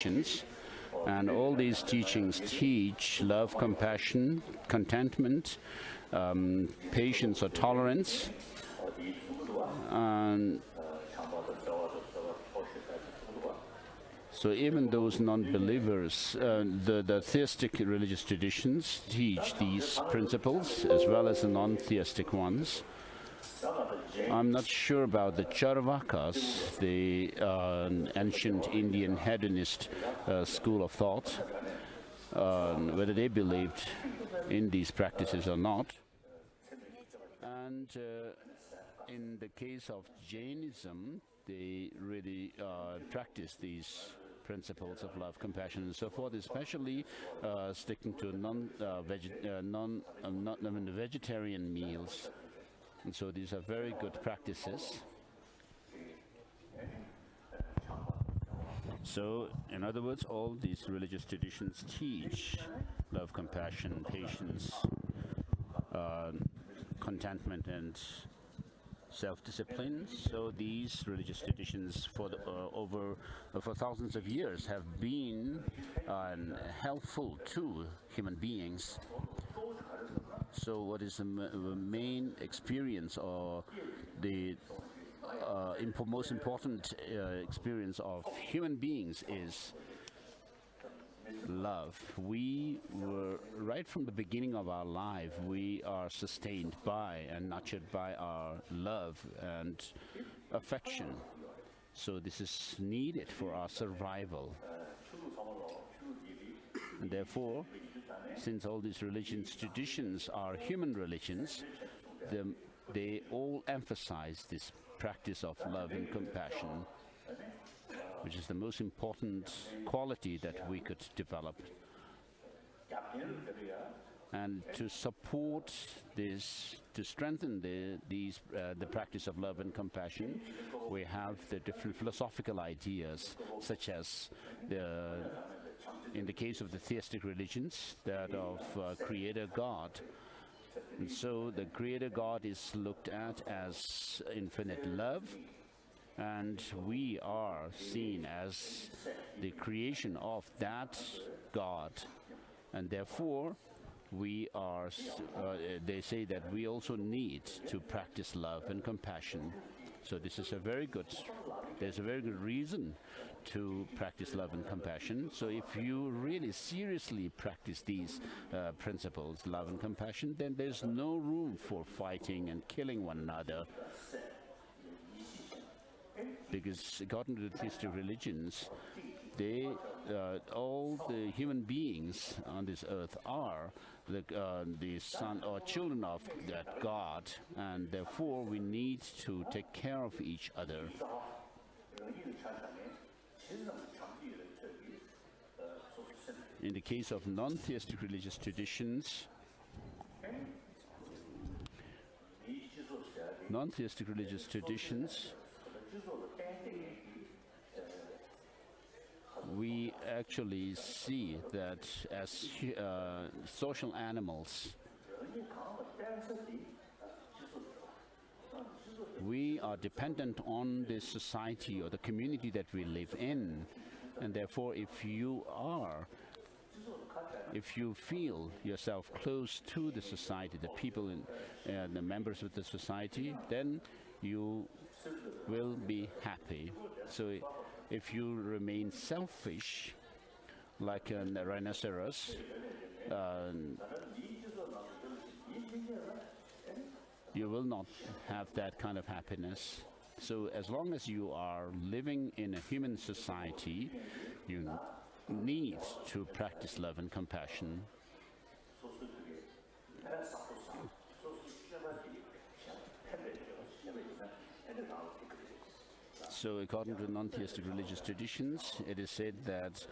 and all these teachings teach love, compassion, contentment, patience or tolerance, and so even those non-believers, the theistic religious traditions teach these principles as well as the non-theistic ones. I'm not sure about the Charvakas, the ancient Indian hedonist school of thought, whether they believed in these practices or not. And in the case of Jainism, they really practice these principles of love, compassion, and so forth, especially sticking to vegetarian meals. And so these are very good practices. So, in other words, all these religious traditions teach love, compassion, patience, contentment, and self-discipline. So these religious traditions for thousands of years have been helpful to human beings. So what is the main experience or the most important experience of human beings is love. We were, right from the beginning of our life, we are sustained by and nurtured by our love and affection. So this is needed for our survival. And therefore, since all these religions traditions are human religions, they all emphasize this practice of love and compassion, which is the most important quality that we could develop. And to support this, to strengthen the practice of love and compassion, we have the different philosophical ideas, such as in the case of the theistic religions, that of Creator God. And so the Creator God is looked at as infinite love, and we are seen as the creation of that God. And therefore, we are, they say that we also need to practice love and compassion. So this is there's a very good reason to practice love and compassion. So if you really seriously practice these principles, love and compassion, then there's no room for fighting and killing one another. Because according to the theistic religions, all the human beings on this earth are the son or children of that God, and therefore we need to take care of each other. In the case of non-theistic religious traditions, we actually see that as social animals, we are dependent on the society or the community that we live in. And therefore, if you feel yourself close to the society, the people and the members of the society, then you will be happy. So if you remain selfish, like a rhinoceros, you will not have that kind of happiness. So as long as you are living in a human society, you need to practice love and compassion. So according to non-theistic religious traditions, it is said that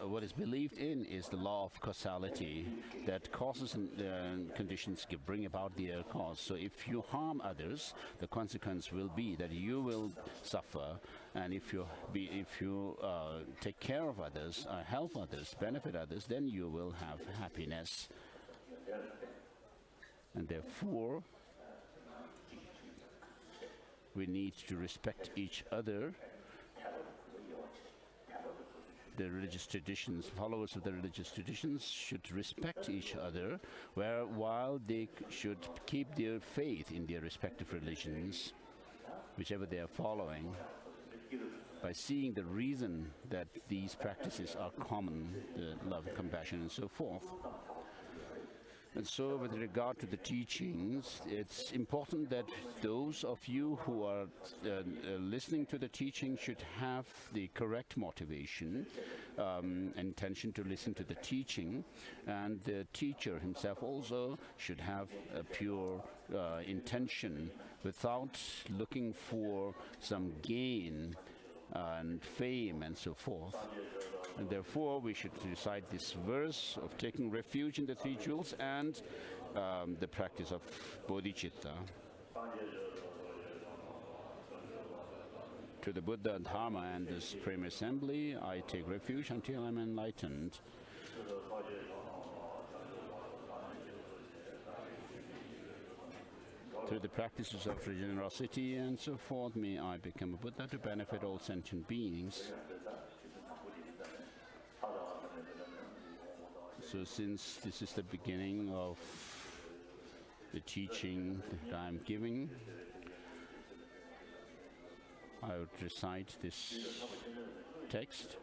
what is believed in is the law of causality, that causes and conditions bring about their cause. So if you harm others, the consequence will be that you will suffer. And if you take care of others, help others, benefit others, then you will have happiness. And therefore, we need to respect each other the religious traditions, followers of the religious traditions should respect each other, while they should keep their faith in their respective religions, whichever they are following, by seeing the reason that these practices are common, the love, compassion, and so forth. And so with regard to the teachings, it's important that those of you who are listening to the teaching should have the correct motivation, intention to listen to the teaching, and the teacher himself also should have a pure intention without looking for some gain and fame and so forth. And therefore, we should recite this verse of taking refuge in the three jewels and the practice of bodhicitta. To the Buddha and Dharma and the Supreme Assembly, I take refuge until I'm enlightened. Through the practices of generosity and so forth, may I become a Buddha to benefit all sentient beings. So since this is the beginning of the teaching that I'm giving, I would recite this text.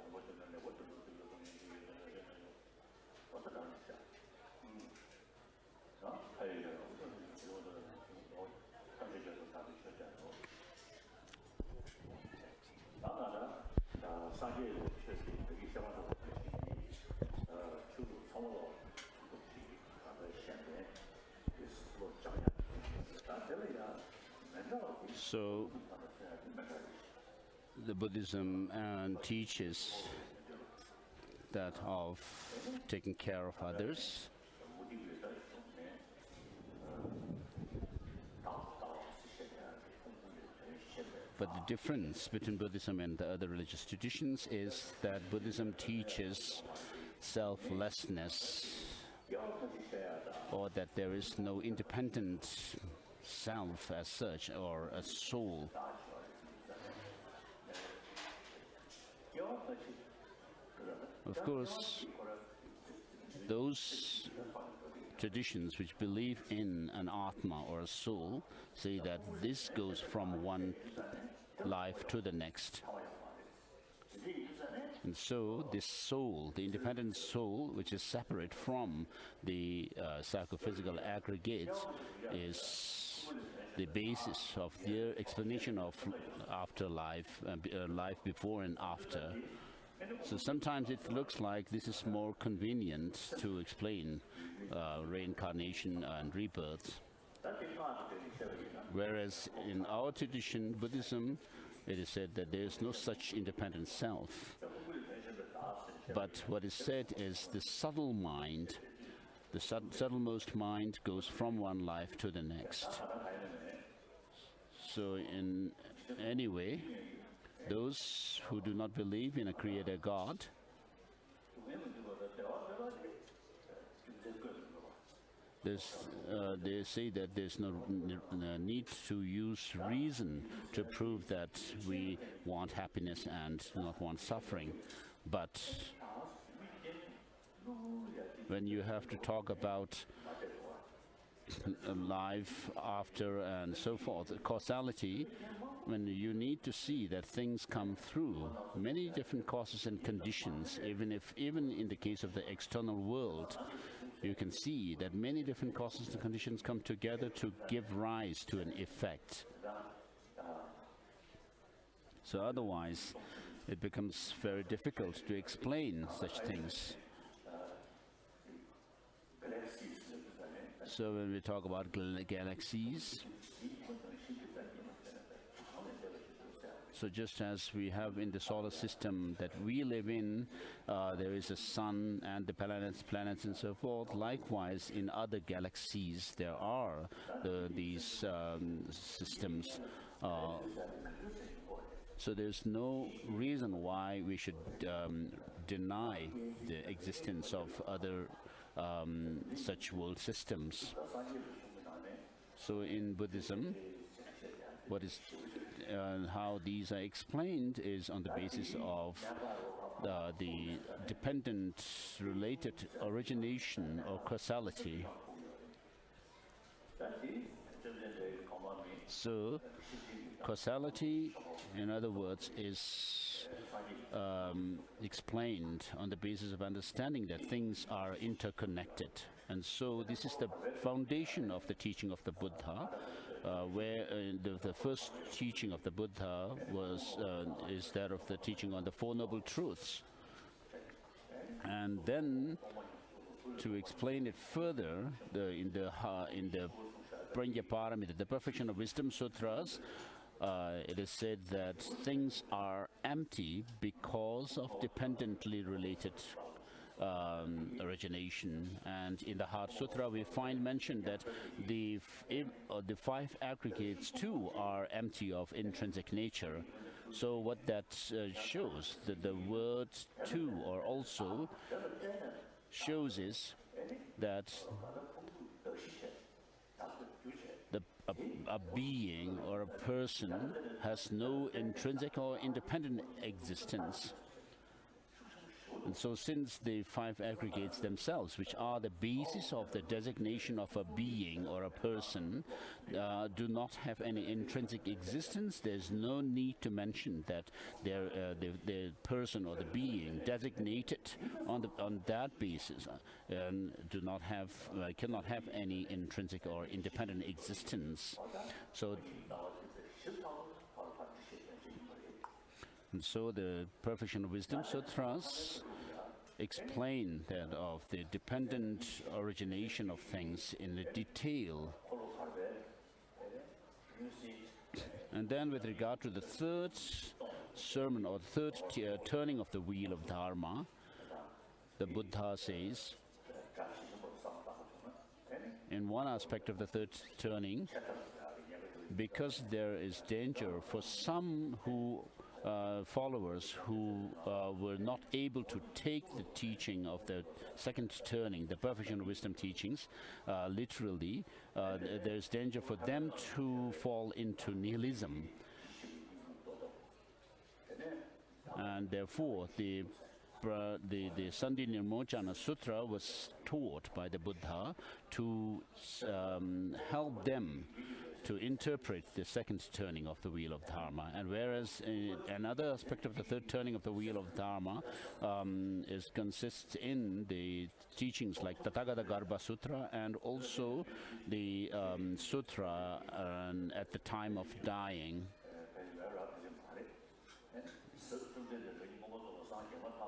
So, the Buddhism teaches that of taking care of others. But the difference between Buddhism and the other religious traditions is that Buddhism teaches selflessness, or that there is no independent self as such, or a soul. Of course, those traditions which believe in an Atma or a soul say that this goes from one life to the next. And so this soul, the independent soul, which is separate from the psychophysical aggregates, is the basis of their explanation of afterlife, life before and after. So sometimes it looks like this is more convenient to explain reincarnation and rebirth. Whereas in our tradition, Buddhism, it is said that there is no such independent self. But what is said is the subtle mind, the subtlemost mind goes from one life to the next. So in any way, those who do not believe in a creator God, they say that there's no need to use reason to prove that we want happiness and do not want suffering. But when you have to talk about life after and so forth, causality, when you need to see that things come through many different causes and conditions, even in the case of the external world, you can see that many different causes and conditions come together to give rise to an effect. So otherwise, it becomes very difficult to explain such things. So when we talk about galaxies, so just as we have in the solar system that we live in, there is a sun and the planets and so forth. Likewise, in other galaxies, there are these systems. So there's no reason why we should deny the existence of other such world systems. So in Buddhism, how these are explained is on the basis of the dependent related origination or causality. So causality, in other words, is explained on the basis of understanding that things are interconnected. And so this is the foundation of the teaching of the Buddha, where the first teaching of the Buddha is that of the teaching on the Four Noble Truths. And then to explain it further, in the Prajnaparamita, the Perfection of Wisdom Sutras, it is said that things are empty because of dependently related origination. And in the Heart Sutra we find mentioned that the five aggregates too are empty of intrinsic nature. So what that shows, that the word too or also shows is that a being or a person has no intrinsic or independent existence. And so since the five aggregates themselves, which are the basis of the designation of a being or a person, do not have any intrinsic existence, there's no need to mention that the person or the being designated on that basis cannot have any intrinsic or independent existence. So the Perfection of Wisdom Sutras explain that of the dependent origination of things in the detail. And then with regard to the third sermon or third turning of the wheel of Dharma, the Buddha says, in one aspect of the third turning, because there is danger for some followers who were not able to take the teaching of the second turning, the Perfection of Wisdom teachings, literally, there's danger for them to fall into nihilism. And therefore, the Sandhi Nirmochana Sutra was taught by the Buddha to help them to interpret the second turning of the wheel of Dharma. And whereas another aspect of the third turning of the wheel of Dharma consists in the teachings like Tathagata Garbha Sutra and also the Sutra at the time of dying.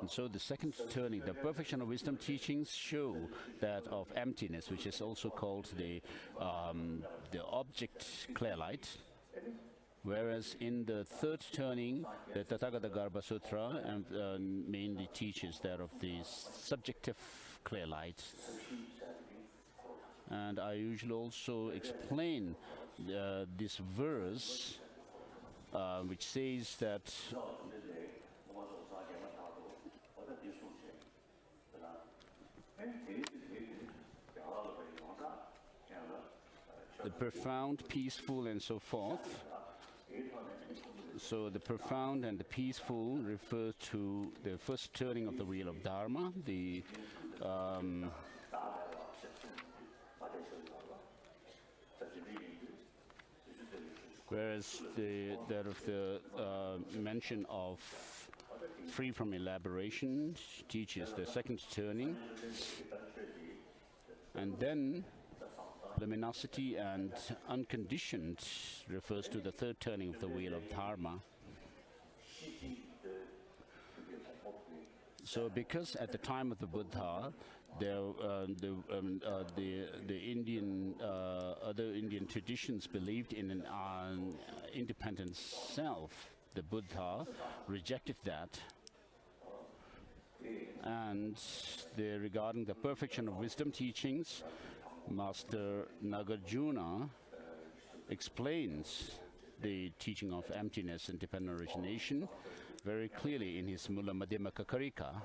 And so the second turning, the Perfection of Wisdom teachings show that of emptiness, which is also called the object clear light. Whereas in the third turning, the Tathagata Garbha Sutra mainly teaches that of the subjective clear light. And I usually also explain this verse which says that the profound, peaceful, and so forth. So the profound and the peaceful refer to the first turning of the wheel of Dharma, whereas that of the mention of free from elaboration teaches the second turning, and then luminosity and unconditioned refers to the third turning of the wheel of Dharma. So because at the time of the Buddha, the other Indian traditions believed in an independent self, the Buddha rejected that. And regarding the Perfection of Wisdom teachings, Master Nagarjuna explains the teaching of emptiness and dependent origination very clearly in his Mula Madhyamaka Karika.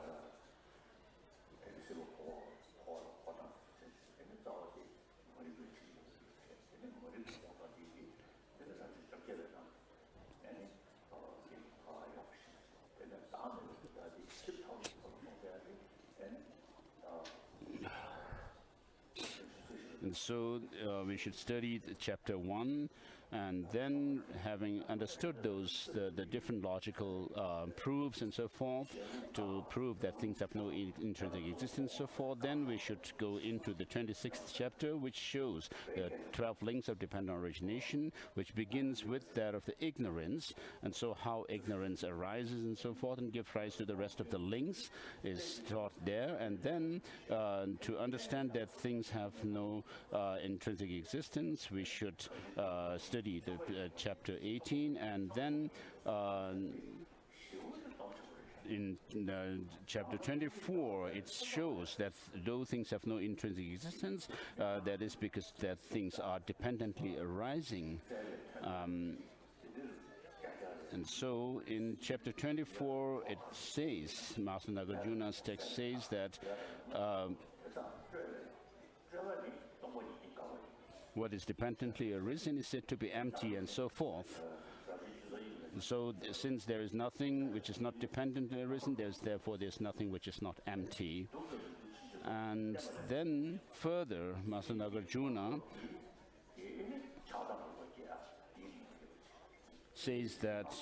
And so we should study chapter 1, and then having understood those the different logical proofs and so forth to prove that things have no intrinsic existence so forth, then we should go into the 26th chapter, which shows the 12 links of dependent origination, which begins with that of the ignorance, and so how ignorance arises and so forth and gives rise to the rest of the links is taught there. And then to understand that things have no intrinsic existence, we should study the chapter 18, and then in chapter 24 it shows that though things have no intrinsic existence, that is because that things are dependently arising. And so in chapter 24 it says, Master Nagarjuna's text says that what is dependently arisen is said to be empty and so forth. So since there is nothing which is not dependently arisen, therefore there's nothing which is not empty. And then further, Master Nagarjuna says that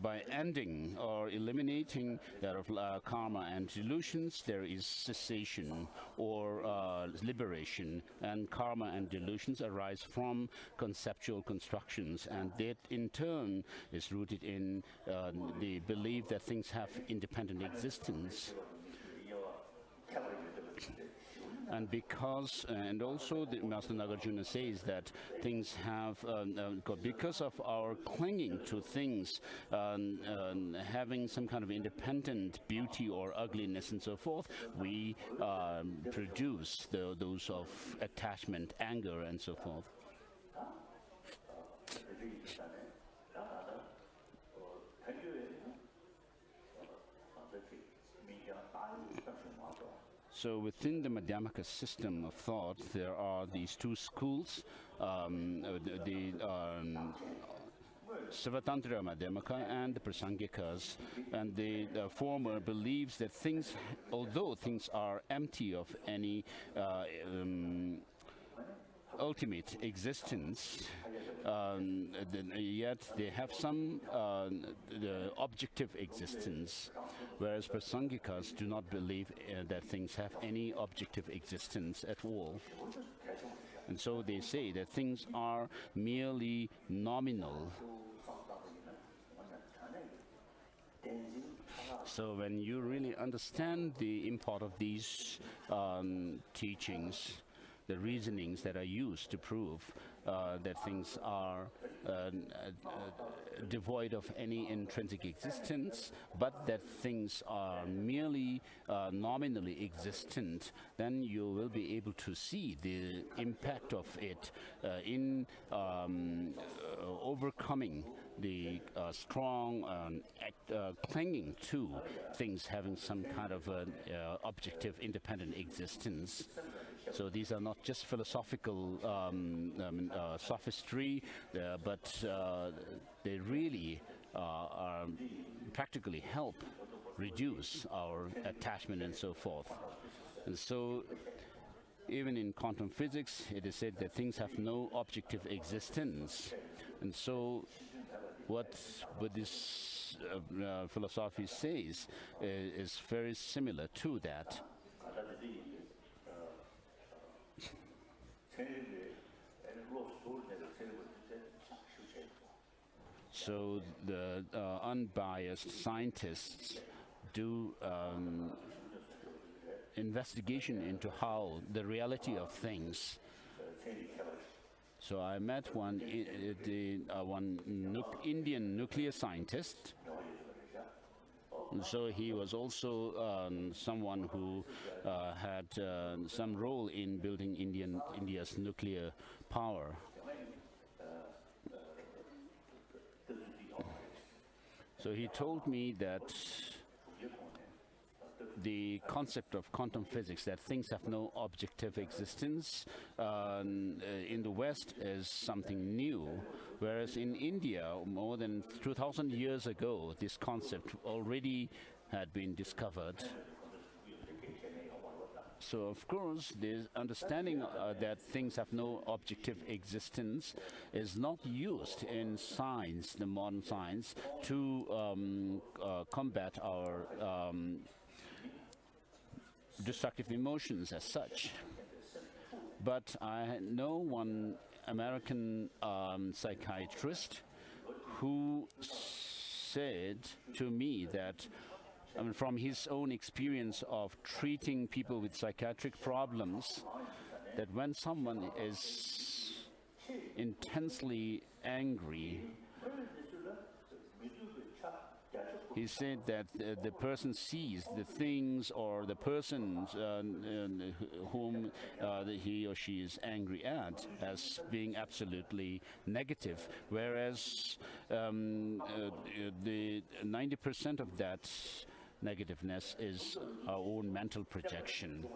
by ending or eliminating that of karma and delusions, there is cessation or liberation, and karma and delusions arise from conceptual constructions, and that in turn is rooted in the belief that things have independent existence. And because, and also the Master Nagarjuna says that things have, because of our clinging to things, having some kind of independent beauty or ugliness and so forth, we produce those of attachment, anger, and so forth. So within the Madhyamaka system of thought, there are these two schools, the Savatantra Madhyamaka and the Prasangikas, and the former believes that things, although things are empty of any ultimate existence, yet they have some the objective existence, whereas Prasangikas do not believe that things have any objective existence at all. And so they say that things are merely nominal. So when you really understand the import of these teachings, the reasonings that are used to prove that things are devoid of any intrinsic existence, but that things are merely nominally existent, then you will be able to see the impact of it in overcoming the strong clinging to things having some kind of objective independent existence. So these are not just philosophical sophistry, but they really practically help reduce our attachment and so forth. And so even in quantum physics, it is said that things have no objective existence. And so what Buddhist philosophy says is very similar to that. So the unbiased scientists do investigation into how the reality of things. So I met one Indian nuclear scientist. And so he was also someone who had some role in building India's nuclear power. So he told me that the concept of quantum physics, that things have no objective existence, in the West is something new, whereas in India, more than 2,000 years ago, this concept already had been discovered. So, of course, the understanding that things have no objective existence is not used in science, the modern science, to combat our destructive emotions as such. But I know one American psychiatrist who said to me that, I mean, from his own experience of treating people with psychiatric problems, that when someone is intensely angry, he said that the person sees the things or the persons whom he or she is angry at as being absolutely negative, whereas the 90% of that negativeness is our own mental projection.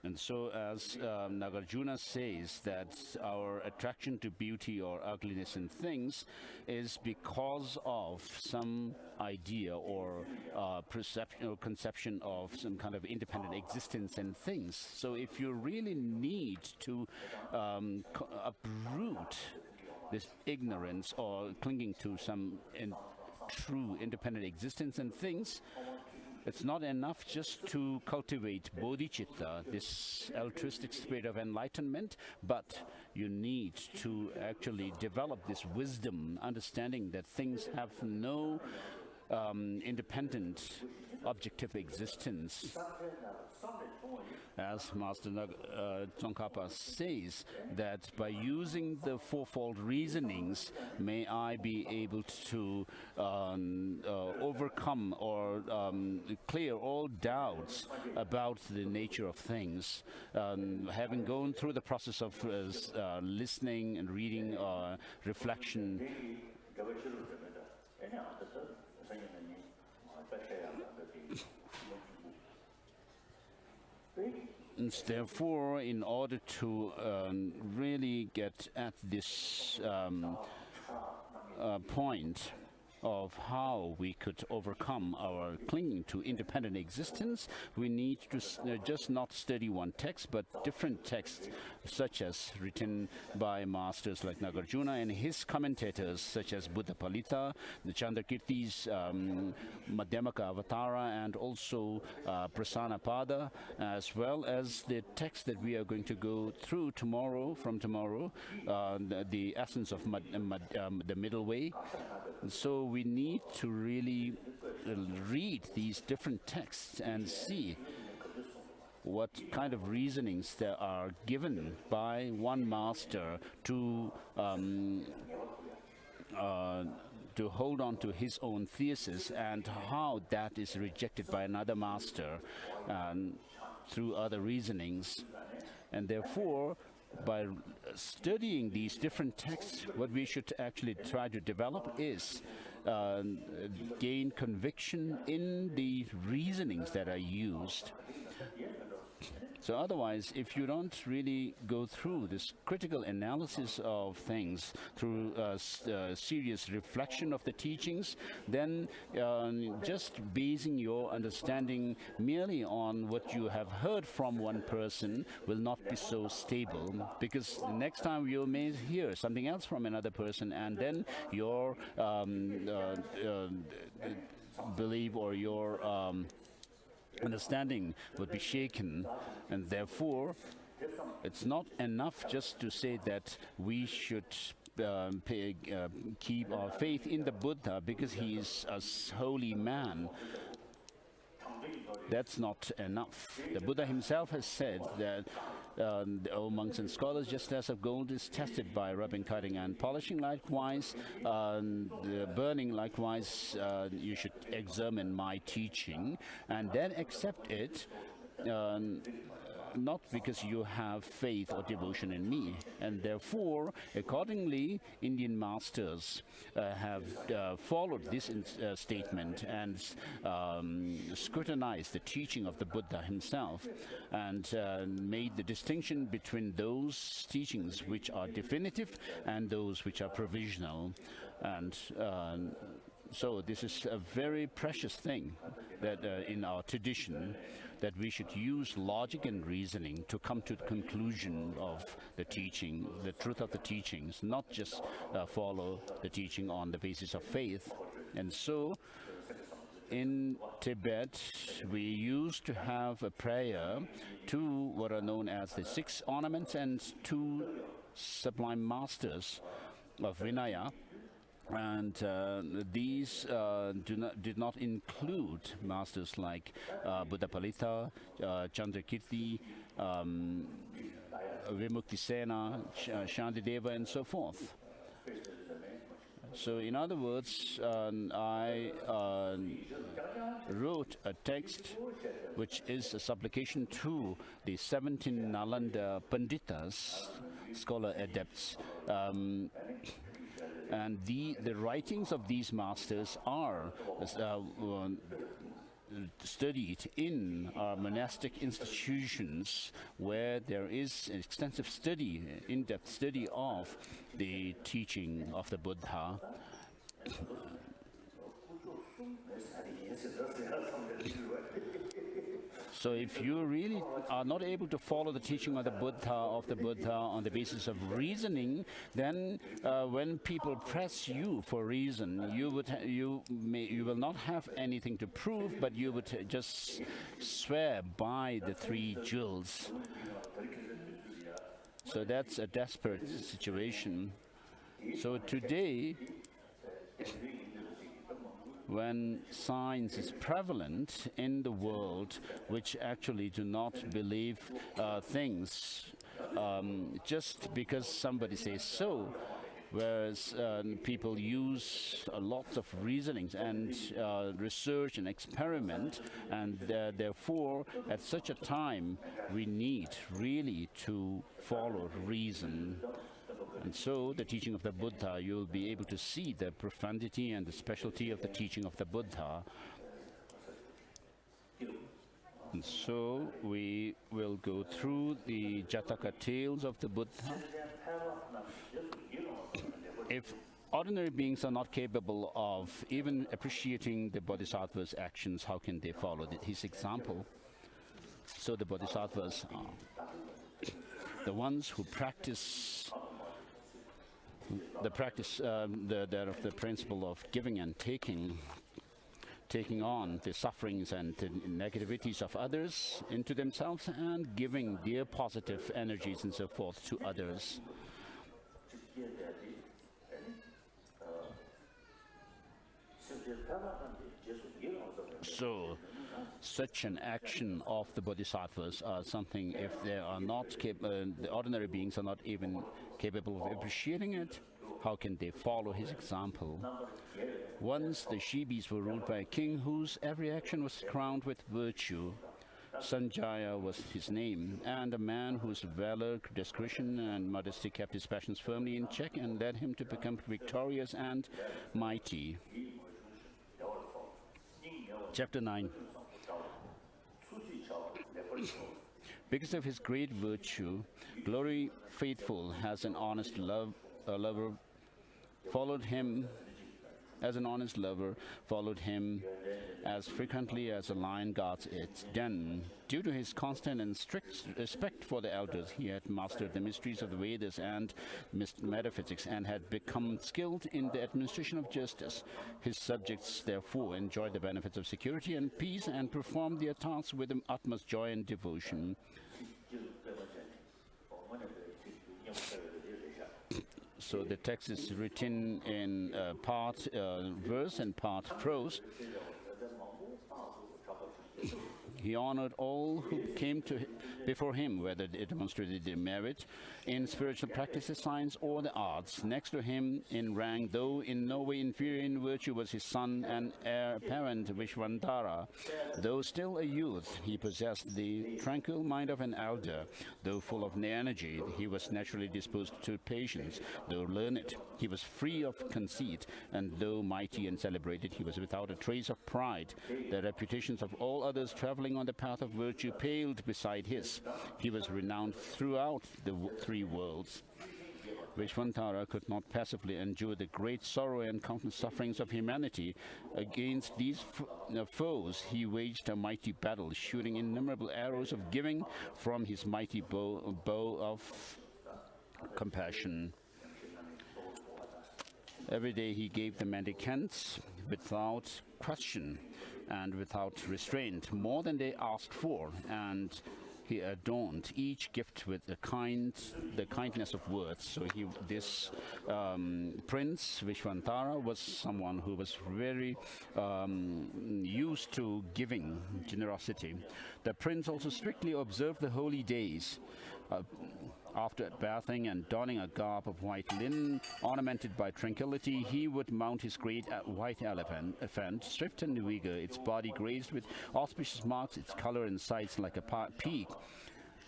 And so, as Nagarjuna says, that our attraction to beauty or ugliness in things is because of some idea or perception or conception of some kind of independent existence in things. So if you really need to uproot this ignorance or clinging to some true independent existence in things, it's not enough just to cultivate bodhicitta, this altruistic spirit of enlightenment, but you need to actually develop this wisdom, understanding that things have no independent objective existence. As Master Tsongkhapa says, that by using the fourfold reasonings, may I be able to overcome or clear all doubts about the nature of things. Having gone through the process of listening and reading, reflection, and therefore, in order to really get at this point of how we could overcome our clinging to independent existence, we need to just not study one text, but different texts, such as written by masters like Nagarjuna and his commentators, such as Buddha Palita, the Chandrakirti's Madhyamaka Avatara, and also Prasanapada, as well as the text that we are going to go through tomorrow, the essence of the middle way. So we need to really read these different texts and see what kind of reasonings there are given by one master to hold on to his own thesis, and how that is rejected by another master through other reasonings. And therefore, by studying these different texts, what we should actually try to develop is gain conviction in the reasonings that are used. So otherwise, if you don't really go through this critical analysis of things through serious reflection of the teachings, then just basing your understanding merely on what you have heard from one person will not be so stable, because the next time you may hear something else from another person, and then your belief or your understanding would be shaken. And therefore, it's not enough just to say that we should keep our faith in the Buddha because he is a holy man. That's not enough. The Buddha himself has said that O monks and scholars, just as of gold is tested by rubbing, cutting, and polishing, likewise, the burning, likewise, you should examine my teaching and then accept it, not because you have faith or devotion in me. And therefore, accordingly, Indian masters have followed this statement and scrutinized the teaching of the Buddha himself, and made the distinction between those teachings which are definitive and those which are provisional. And So this is a very precious thing that in our tradition, that we should use logic and reasoning to come to the conclusion of the teaching, the truth of the teachings, not just follow the teaching on the basis of faith. And so in Tibet, we used to have a prayer to what are known as the 6 ornaments and 2 sublime masters of Vinaya. And these did not include masters like Buddha Palita, Chandrakirti, Vimuktisena, Shantideva, and so forth. So in other words, I wrote a text which is a supplication to the 17 Nalanda Panditas, scholar adepts. And the writings of these masters are studied in our monastic institutions, where there is an extensive study, in-depth study of the teaching of the Buddha. So if you really are not able to follow the teaching of the Buddha on the basis of reasoning, then when people press you for reason, you will not have anything to prove, but you would just swear by the 3 jewels. So that's a desperate situation. So today, when science is prevalent in the world, which actually do not believe things just because somebody says so, whereas people use lots of reasonings and research and experiment, and therefore at such a time we need really to follow reason. And so the teaching of the Buddha, you'll be able to see the profundity and the specialty of the teaching of the Buddha. And so we will go through the Jataka tales of the Buddha. If ordinary beings are not capable of even appreciating the Bodhisattva's actions, how can they follow his example? So the Bodhisattvas are the ones who practice the principle of giving and taking on the sufferings and the negativities of others into themselves, and giving their positive energies and so forth to others. So such an action of the Bodhisattvas are something, if they are not the ordinary beings are not even capable of appreciating it, how can they follow his example? Once the Shibis were ruled by a king whose every action was crowned with virtue. Sanjaya was his name, and a man whose valor, discretion, and modesty kept his passions firmly in check and led him to become victorious and mighty. Chapter 9. Because of his great virtue, Glory Faithful has an honest lover followed him as frequently as a lion guards its den. Due to his constant and strict respect for the elders, he had mastered the mysteries of the Vedas and metaphysics and had become skilled in the administration of justice. His subjects therefore enjoyed the benefits of security and peace and performed their tasks with the utmost joy and devotion. So the text is written in part verse and part prose. He honored all who came before him, whether they demonstrated their merit in spiritual practices, science, or the arts. Next to him in rank, though in no way inferior in virtue, was his son and heir apparent, Vishwantara. Though still a youth, he possessed the tranquil mind of an elder. Though full of energy, he was naturally disposed to patience. Though learned, he was free of conceit, and though mighty and celebrated, he was without a trace of pride. The reputations of all others traveling on the path of virtue paled beside his. He was renowned throughout the 3 worlds. Vishwantara could not passively endure the great sorrow and countless sufferings of humanity. Against these foes, he waged a mighty battle, shooting innumerable arrows of giving from his mighty bow of compassion. Every day he gave the mendicants without question and without restraint more than they asked for, and he adorned each gift with the kindness of words. So this Prince Vishwantara was someone who was very used to giving generosity. The prince also strictly observed the holy days. After bathing and donning a garb of white linen ornamented by tranquility, he would mount his great white elephant, swift and eager, its body graced with auspicious marks, its color and size like a peak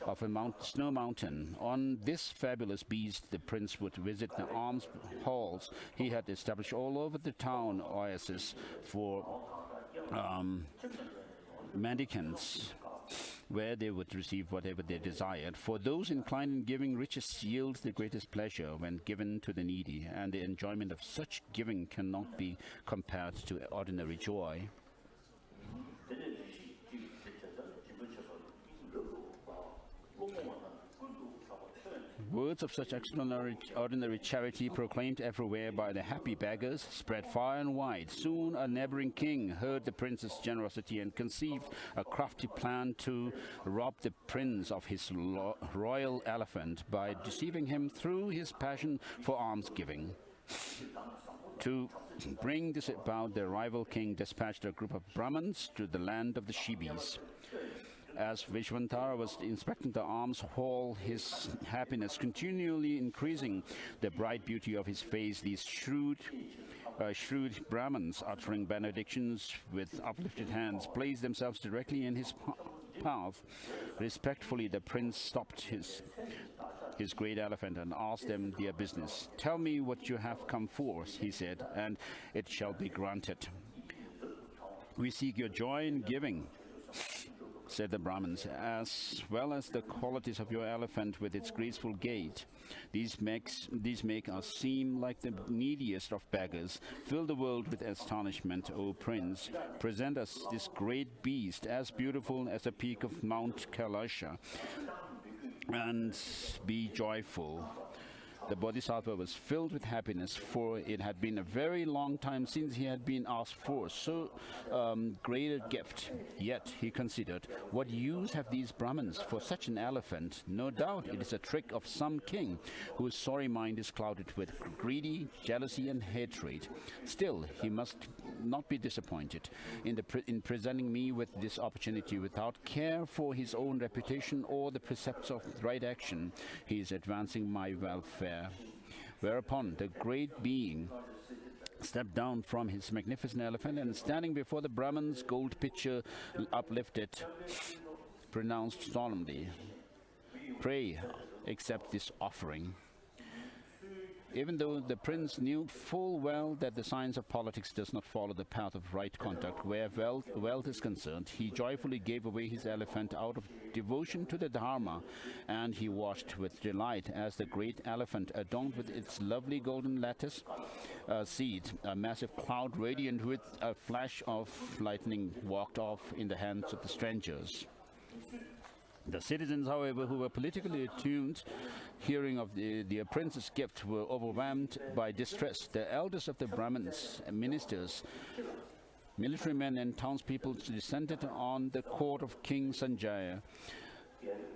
of a snow mountain. On this fabulous beast, the prince would visit the alms halls he had established all over the town oasis for mendicants, where they would receive whatever they desired. For those inclined in giving, riches yield the greatest pleasure when given to the needy, and the enjoyment of such giving cannot be compared to ordinary joy. Words of such extraordinary charity, proclaimed everywhere by the happy beggars, spread far and wide. Soon a neighboring king heard the prince's generosity and conceived a crafty plan to rob the prince of his royal elephant by deceiving him through his passion for almsgiving. To bring this about, the rival king dispatched a group of Brahmins to the land of the Shibis. As Vishwantara was inspecting the alms hall, his happiness continually increasing, the bright beauty of his face, these shrewd Brahmins, uttering benedictions with uplifted hands, placed themselves directly in his path. Respectfully, the prince stopped his great elephant and asked them their business. "Tell me what you have come for," he said, "and it shall be granted." "We seek your joy in giving," said the Brahmins, "as well as the qualities of your elephant with its graceful gait. These make us seem like the neediest of beggars. Fill the world with astonishment, O Prince. Present us this great beast, as beautiful as a peak of Mount Kailasha, and be joyful." The Bodhisattva was filled with happiness, for it had been a very long time since he had been asked for so great a gift. Yet, he considered, what use have these Brahmins for such an elephant? No doubt it is a trick of some king whose sorry mind is clouded with greedy, jealousy and hatred. Still, he must not be disappointed in presenting me with this opportunity without care for his own reputation or the precepts of right action. He is advancing my welfare. Whereupon the great being stepped down from his magnificent elephant and, standing before the Brahman's gold pitcher uplifted, pronounced solemnly, "Pray accept this offering." Even though the prince knew full well that the science of politics does not follow the path of right conduct where wealth is concerned, he joyfully gave away his elephant out of devotion to the Dharma, and he watched with delight as the great elephant, adorned with its lovely golden lattice seat, a massive cloud radiant with a flash of lightning, walked off in the hands of the strangers. The citizens, however, who were politically attuned, hearing of the prince's gift, were overwhelmed by distress. The elders of the Brahmins, ministers, military men and townspeople descended on the court of King Sanjaya.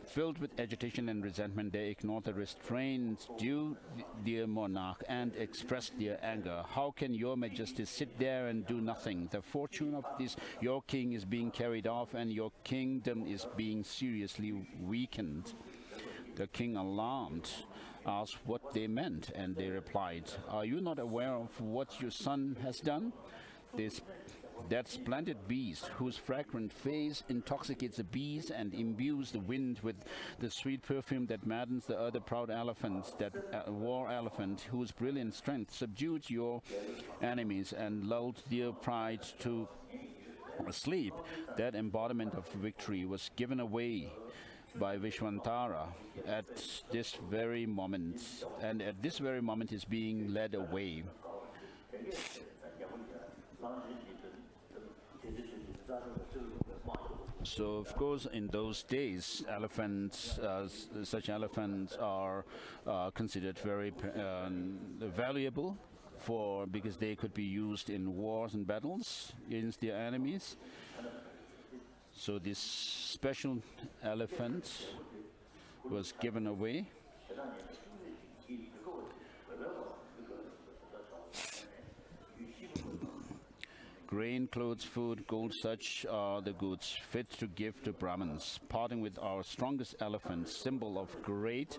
Filled with agitation and resentment, they ignored the restraints due their monarch and expressed their anger. "How can your majesty sit there and do nothing? The fortune of your king is being carried off, and your kingdom is being seriously weakened." The king, alarmed, asked what they meant, and they replied, "Are you not aware of what your son has done? That splendid beast, whose fragrant face intoxicates the bees and imbues the wind with the sweet perfume that maddens the other proud elephants, that war elephant, whose brilliant strength subdued your enemies and lulled their pride to sleep, that embodiment of victory was given away by Vishwantara at this very moment, and at this very moment is being led away. So, of course, in those days, elephants, such elephants are considered very valuable because they could be used in wars and battles against their enemies. So this special elephant was given away. Grain, clothes, food, gold, such are the goods fit to give to Brahmins. Parting with our strongest elephant, symbol of great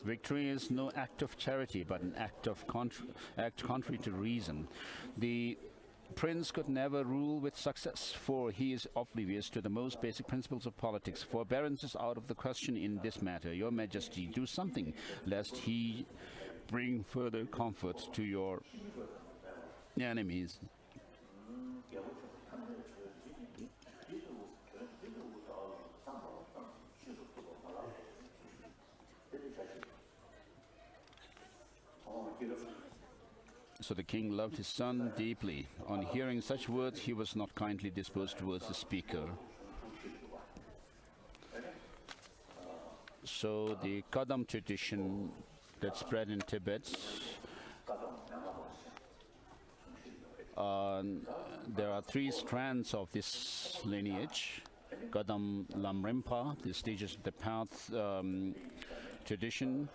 victory, is no act of charity, but an act contrary to reason. The prince could never rule with success, for he is oblivious to the most basic principles of politics. Forbearance is out of the question in this matter. Your Majesty, do something, lest he bring further comfort to your enemies. So the king loved his son deeply. On hearing such words, he was not kindly disposed towards the speaker. So the Kadam tradition that spread in Tibet, there are three strands of this lineage. Kadam Lamrimpa, the stages of the path tradition,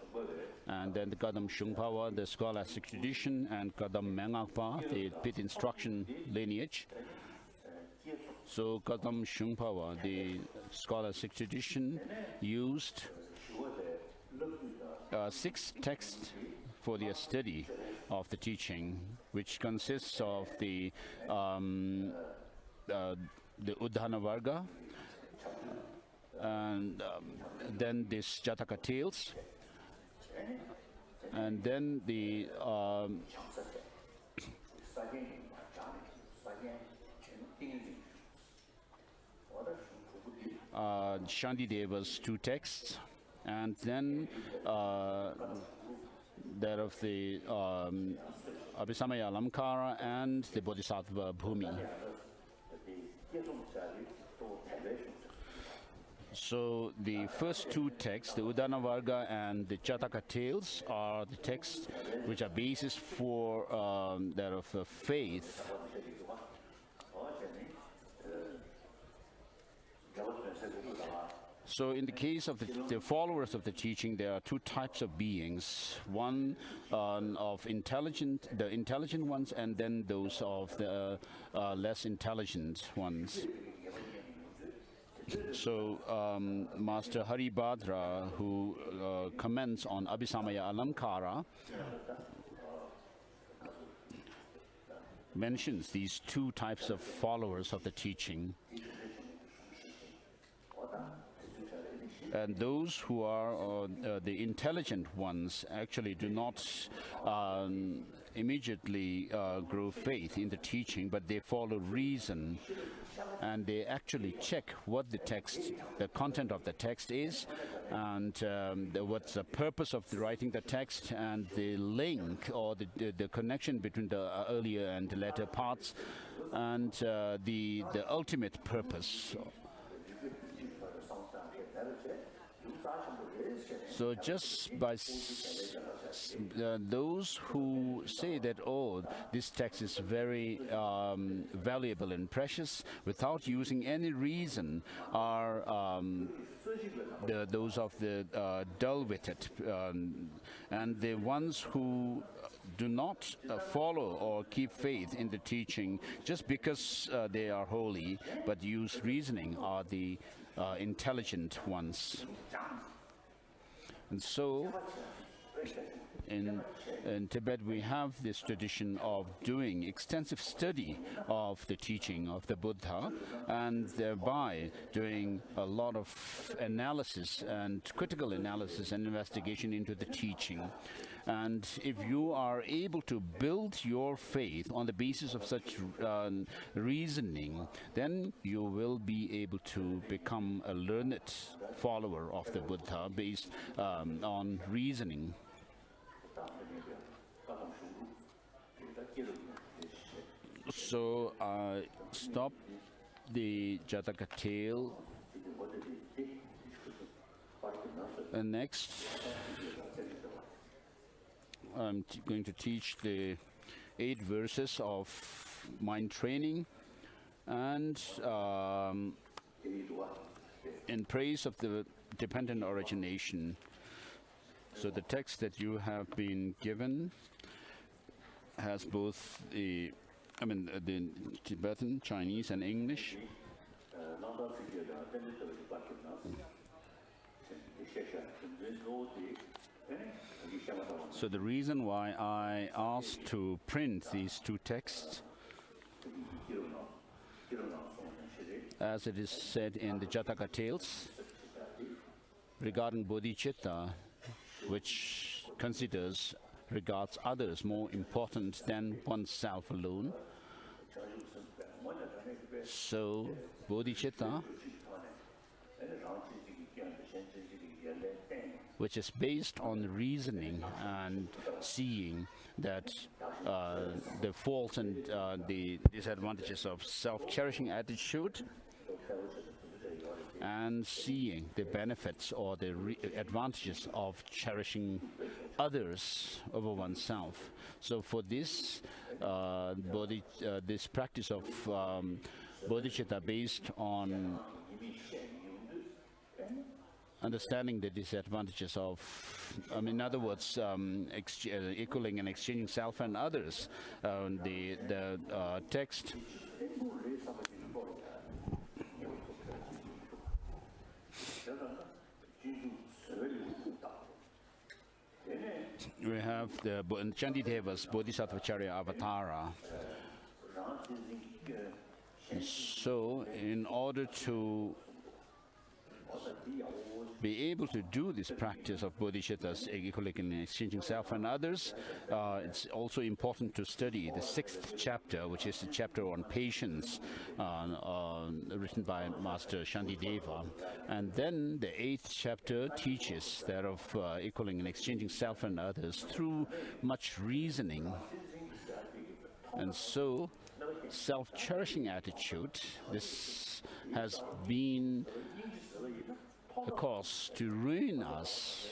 and then the Kadam Shungpawa, the scholastic tradition, and Kadam Mengakpa, the pit instruction lineage. So Kadam Shungpawa, the scholastic tradition, used 6 texts for their study of the teaching, which consists of the Uddhana Varga, and then this Jataka tales, and then the Shantideva's 2 texts, and then that of the Abhisamaya Alamkara and the Bodhisattva Bhumi. So the first 2 texts, the Uddhana Varga and the Jataka tales, are the texts which are basis for that of faith. So in the case of the followers of the teaching, there are 2 types of beings. One of the intelligent ones, and then those of the less intelligent ones. So Master Haribhadra, who comments on Abhisamaya Alamkara, mentions these 2 types of followers of the teaching. And those who are the intelligent ones actually do not immediately grow faith in the teaching, but they follow reason, and they actually check what the content of the text is, and what's the purpose of writing the text, and the link or the connection between the earlier and the later parts, and the ultimate purpose. So just by those who say that, oh, this text is very valuable and precious, without using any reason, are those of the dull-witted, and the ones who do not follow or keep faith in the teaching just because they are holy, but use reasoning, are the intelligent ones. And so in Tibet, we have this tradition of doing extensive study of the teaching of the Buddha, and thereby doing a lot of analysis and critical analysis and investigation into the teaching. And if you are able to build your faith on the basis of such reasoning, then you will be able to become a learned follower of the Buddha based on reasoning. So I stop the Jataka tale. And next, I'm going to teach the 8 verses of mind training, and in praise of the dependent origination. So the text that you have been given has both the Tibetan, Chinese, and English. So the reason why I asked to print these 2 texts, as it is said in the Jataka tales, regarding bodhicitta, which regards others more important than oneself alone. So bodhicitta, which is based on reasoning and seeing that the faults and the disadvantages of self-cherishing attitude, and seeing the benefits or the advantages of cherishing others over oneself. So for this, this practice of bodhicitta based on understanding the disadvantages of, in other words, equaling and exchanging self and others. The text we have the Chandideva's Bodhisattvacharya Avatara. So in order to be able to do this practice of bodhicittas, equaling and exchanging self and others, it's also important to study the 6th chapter, which is the chapter on patience, written by Master Shantideva. And then the 8th chapter teaches that of equaling and exchanging self and others through much reasoning. And so self-cherishing attitude, this has been a cause to ruin us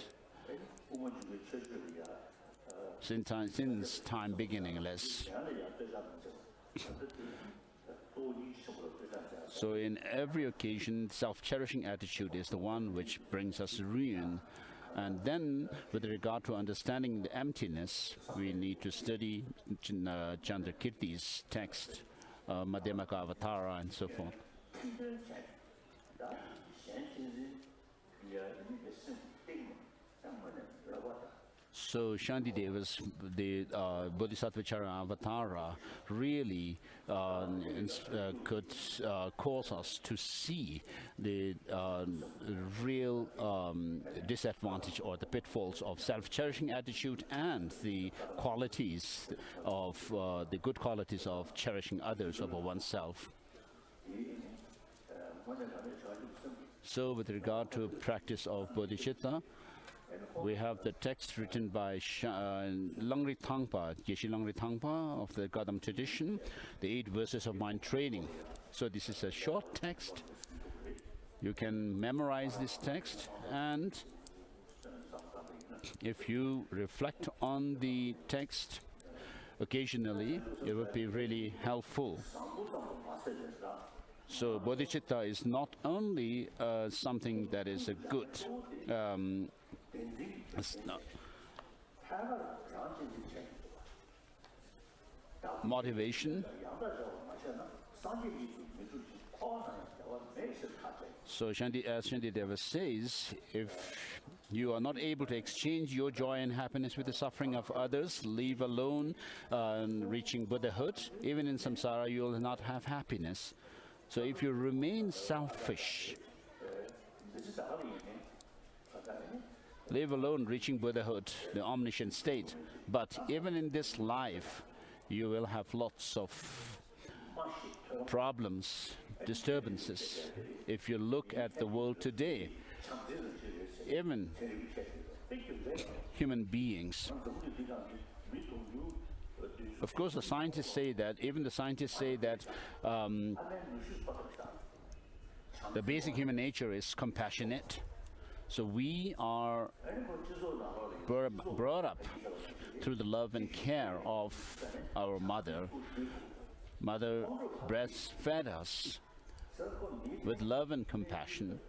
since time beginningless. So in every occasion, self-cherishing attitude is the one which brings us ruin. And then, with regard to understanding the emptiness, we need to study Chandrakirti's text, Madhyamaka Avatara, and so forth. So Shantideva's Bodhisattvacharya Avatara really could cause us to see the real disadvantage or the pitfalls of self-cherishing attitude and the qualities of the good qualities of cherishing others over oneself. So with regard to practice of bodhicitta, we have the text written by Langri Thangpa, Geshe Langri Thangpa of the Gadam tradition, the 8 verses of mind training. So this is a short text. You can memorize this text, and if you reflect on the text occasionally, it would be really helpful. So bodhicitta is not only something that is a good motivation. So as Shantideva says, if you are not able to exchange your joy and happiness with the suffering of others, leave alone reaching Buddhahood, even in samsara you will not have happiness. So if you remain selfish, leave alone reaching Buddhahood, the omniscient state, but even in this life you will have lots of problems, disturbances. If you look at the world today, even human beings, of course the scientists say that, the basic human nature is compassionate. So we are brought up through the love and care of our mother. Mother breastfed us with love and compassion.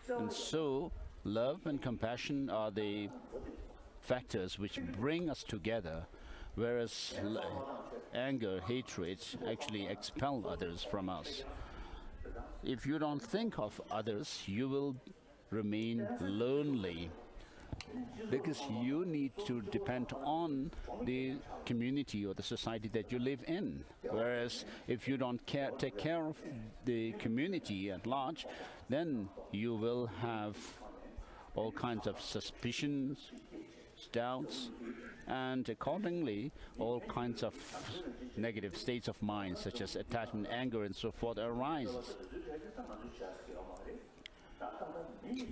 And so love and compassion are the factors which bring us together, whereas anger, hatred actually expel others from us. If you don't think of others, you will remain lonely, because you need to depend on the community or the society that you live in. Whereas if you don't take care of the community at large, then you will have all kinds of suspicions, doubts, and accordingly all kinds of negative states of mind, such as attachment, anger, and so forth, arises.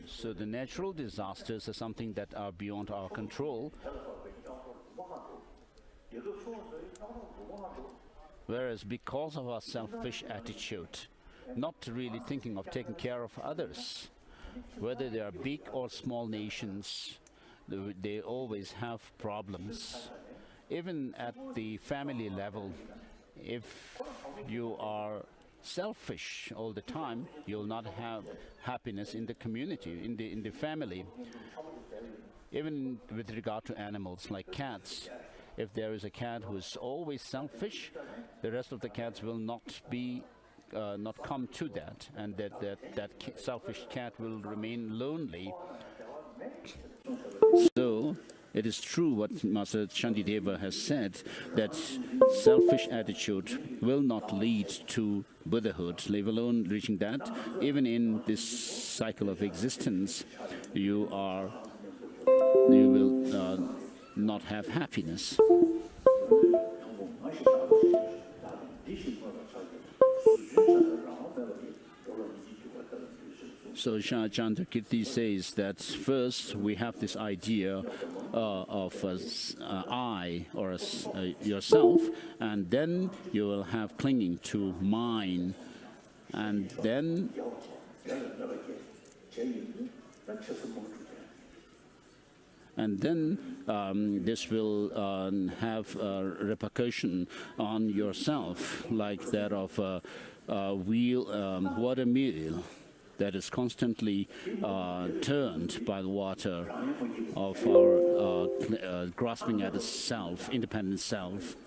So the natural disasters are something that are beyond our control, whereas because of our selfish attitude, not really thinking of taking care of others, whether they are big or small nations, they always have problems. Even at the family level, if you are selfish all the time, you'll not have happiness in the community, in the family. Even with regard to animals like cats, if there is a cat who is always selfish, the rest of the cats will not come to that, and that selfish cat will remain lonely. So it is true what Master Shantideva has said, that selfish attitude will not lead to Buddhahood, leave alone reaching that. Even in this cycle of existence, you will not have happiness. So Chandrakirti says that first we have this idea of I or yourself, and then you will have clinging to mine, and then this will have a repercussion on yourself, like that of a water wheel that is constantly turned by the water of our grasping at the self, independent self.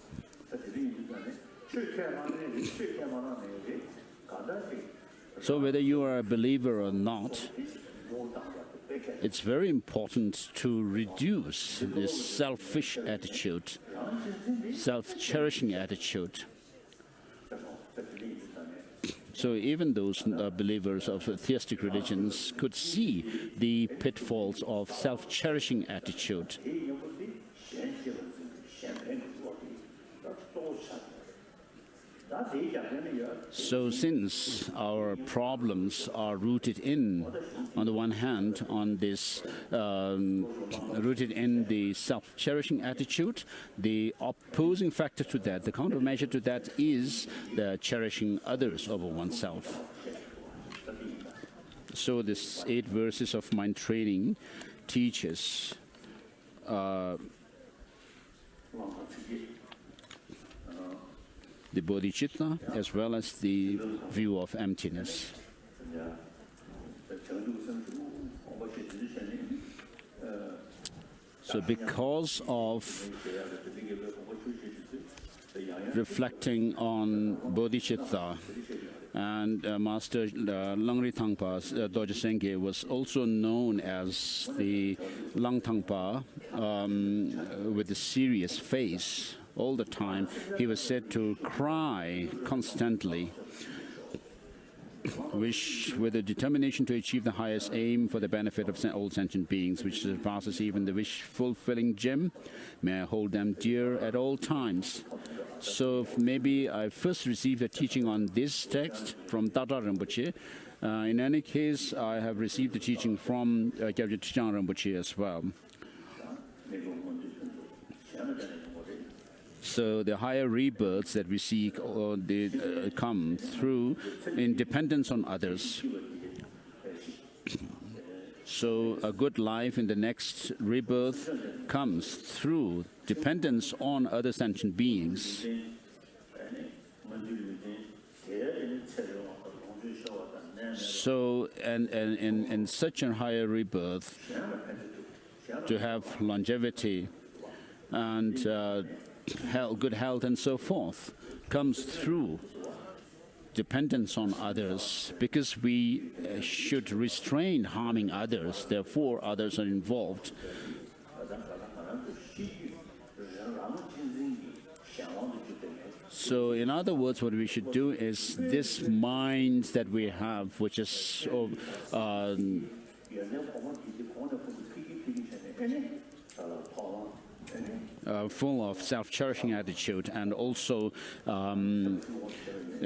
So whether you are a believer or not, it's very important to reduce this selfish attitude, self-cherishing attitude. So even those believers of theistic religions could see the pitfalls of self-cherishing attitude. So since our problems are rooted in, on the one hand, on this rooted in the self-cherishing attitude, the opposing factor to that, the countermeasure to that, is the cherishing others over oneself. So this 8 verses of mind training teaches the bodhicitta as well as the view of emptiness. So because of reflecting on bodhicitta, And Master Langri Thangpa's Dorje Sengye was also known as the Lang Thangpa, with a serious face all the time. He was said to cry constantly, with a determination to achieve the highest aim for the benefit of all sentient beings, which surpasses even the wish-fulfilling gem. May I hold them dear at all times. So maybe I first received a teaching on this text from Tata Rinpoche. In any case, I have received the teaching from Gyabje Tshang Rinpoche as well. So the higher rebirths that we seek, they come through independence on others. So a good life in the next rebirth comes through dependence on other sentient beings. So, and in such a higher rebirth, to have longevity and good health and so forth, comes through dependence on others, because we should restrain harming others, therefore others are involved. So in other words, what we should do is this mind that we have, which is full of self-cherishing attitude and also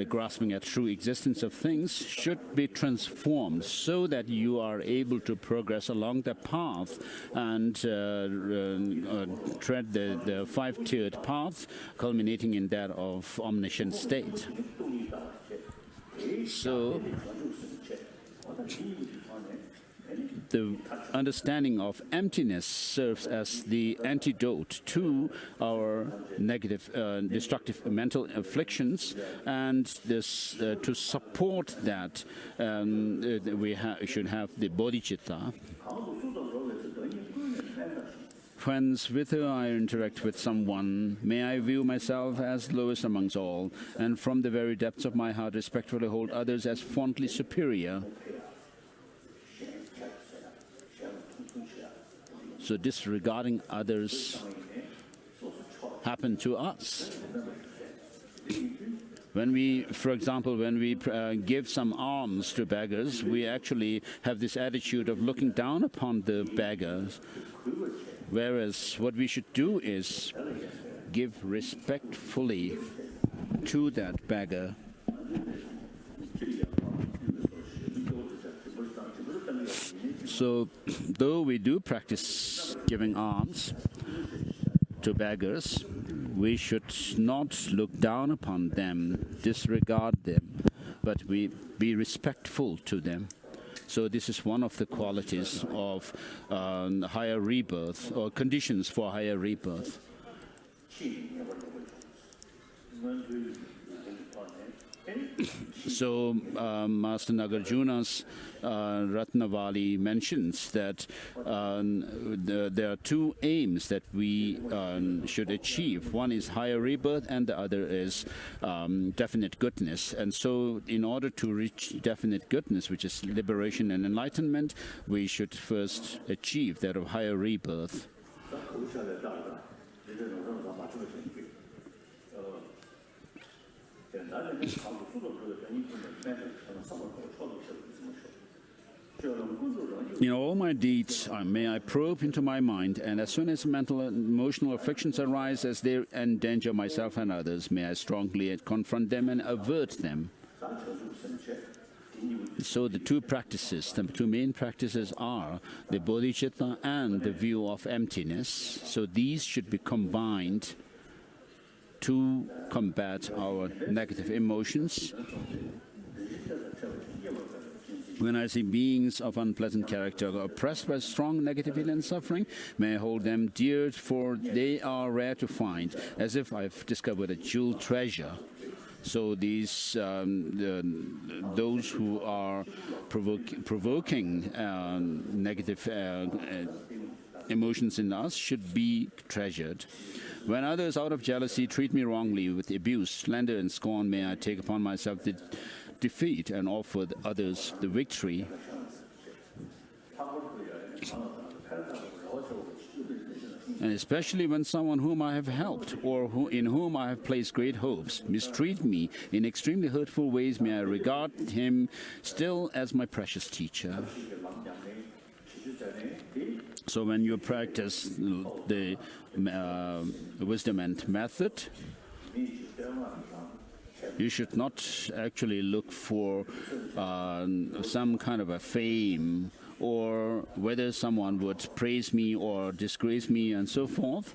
grasping at true existence of things, should be transformed so that you are able to progress along the path and tread the five-tiered path, culminating in that of omniscient state. So the understanding of emptiness serves as the antidote to our negative, destructive mental afflictions, and this, to support that, we should have the bodhicitta. Whence whither I interact with someone, may I view myself as lowest amongst all, and from the very depths of my heart respectfully hold others as fondly superior. So disregarding others happen to us. When we, for example, when we give some alms to beggars, we actually have this attitude of looking down upon the beggars. Whereas what we should do is give respectfully to that beggar. So, though we do practice giving alms to beggars, we should not look down upon them, disregard them, but we be respectful to them. So this is one of the qualities of higher rebirth, or conditions for higher rebirth. So Master Nagarjuna's Ratnavali mentions that there are two aims that we should achieve. One is higher rebirth and the other is definite goodness. And so in order to reach definite goodness, which is liberation and enlightenment, we should first achieve that of higher rebirth. In all my deeds, may I probe into my mind, and as soon as mental and emotional afflictions arise as they endanger myself and others, may I strongly confront them and avert them. So the two practices, the two main practices are the bodhicitta and the view of emptiness. So these should be combined to combat our negative emotions. When I see beings of unpleasant character oppressed by strong negativity and suffering, may I hold them dear, for they are rare to find, as if I've discovered a jewel treasure. So these, those who are provoking negative emotions in us should be treasured. When others, out of jealousy, treat me wrongly with abuse, slander, and scorn, may I take upon myself the defeat and offer others the victory. And especially when someone whom I have helped or in whom I have placed great hopes mistreat me in extremely hurtful ways, may I regard him still as my precious teacher. So when you practice the wisdom and method, you should not actually look for some kind of a fame or whether someone would praise me or disgrace me and so forth.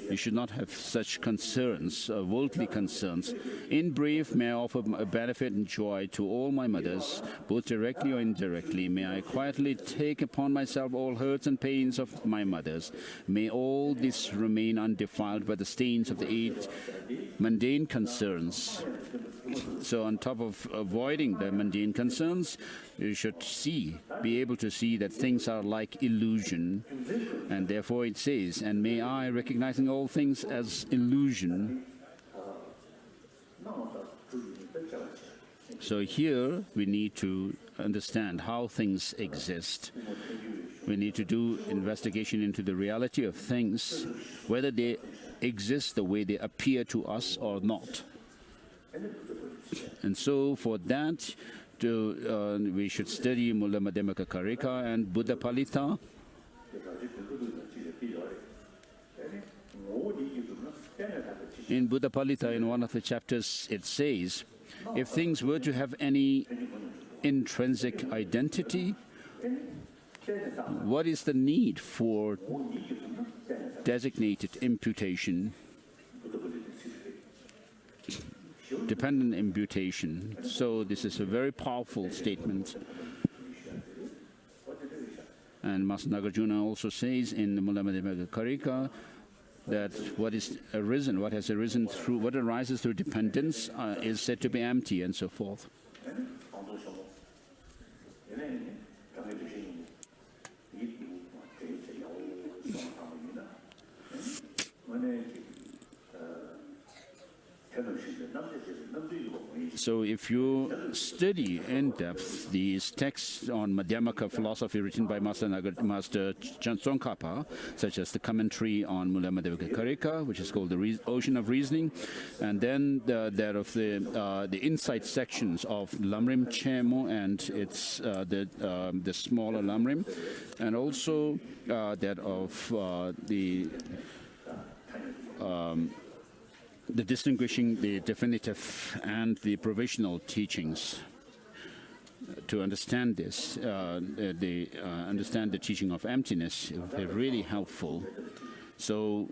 You should not have such concerns, worldly concerns. In brief, may I offer a benefit and joy to all my mothers, both directly or indirectly. May I quietly take upon myself all hurts and pains of my mothers. May all this remain undefiled by the stains of the 8 mundane concerns. So on top of avoiding the mundane concerns, you should be able to see that things are like illusion. And therefore it says, and may I, recognizing all things as illusion. So here we need to understand how things exist. We need to do investigation into the reality of things, whether they exist the way they appear to us or not. And so for that, we should study Mula Madhyamaka Karika and Buddha Palita. In Buddha Palita, in one of the chapters, it says, if things were to have any intrinsic identity, what is the need for designated imputation? Dependent imputation. So this is a very powerful statement. And Master Nagarjuna also says in the Mula Madhyamaka Karika that what arises through dependence is said to be empty and so forth. So if you study in depth these texts on Madhyamaka philosophy written by Master Tsongkhapa, such as the commentary on Mula Madhyamaka Karika, which is called the Ocean of Reasoning, and then the insight sections of Lamrim Chemo and its the smaller Lamrim, and also that of the distinguishing the definitive and the provisional teachings. To understand this, understand the teaching of emptiness, it would be really helpful. So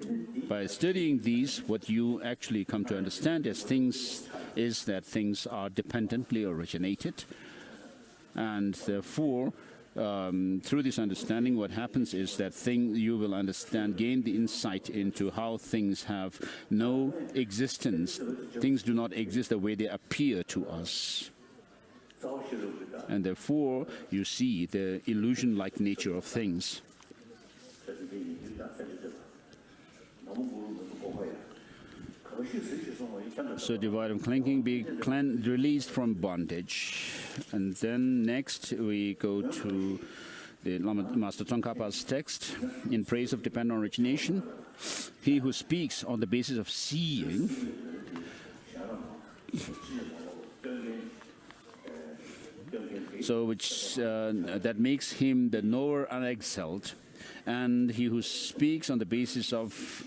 by studying these, what you actually come to understand is that things are dependently originated, and therefore through this understanding, what happens is that you will gain the insight into how things have no existence. Things do not exist the way they appear to us. And therefore, you see the illusion-like nature of things. So divide and clinking, be released from bondage. And then next we go to the Master Tsongkhapa's text in praise of dependent origination. He who speaks on the basis of seeing that makes him the knower unexcelled, and he who speaks on the basis of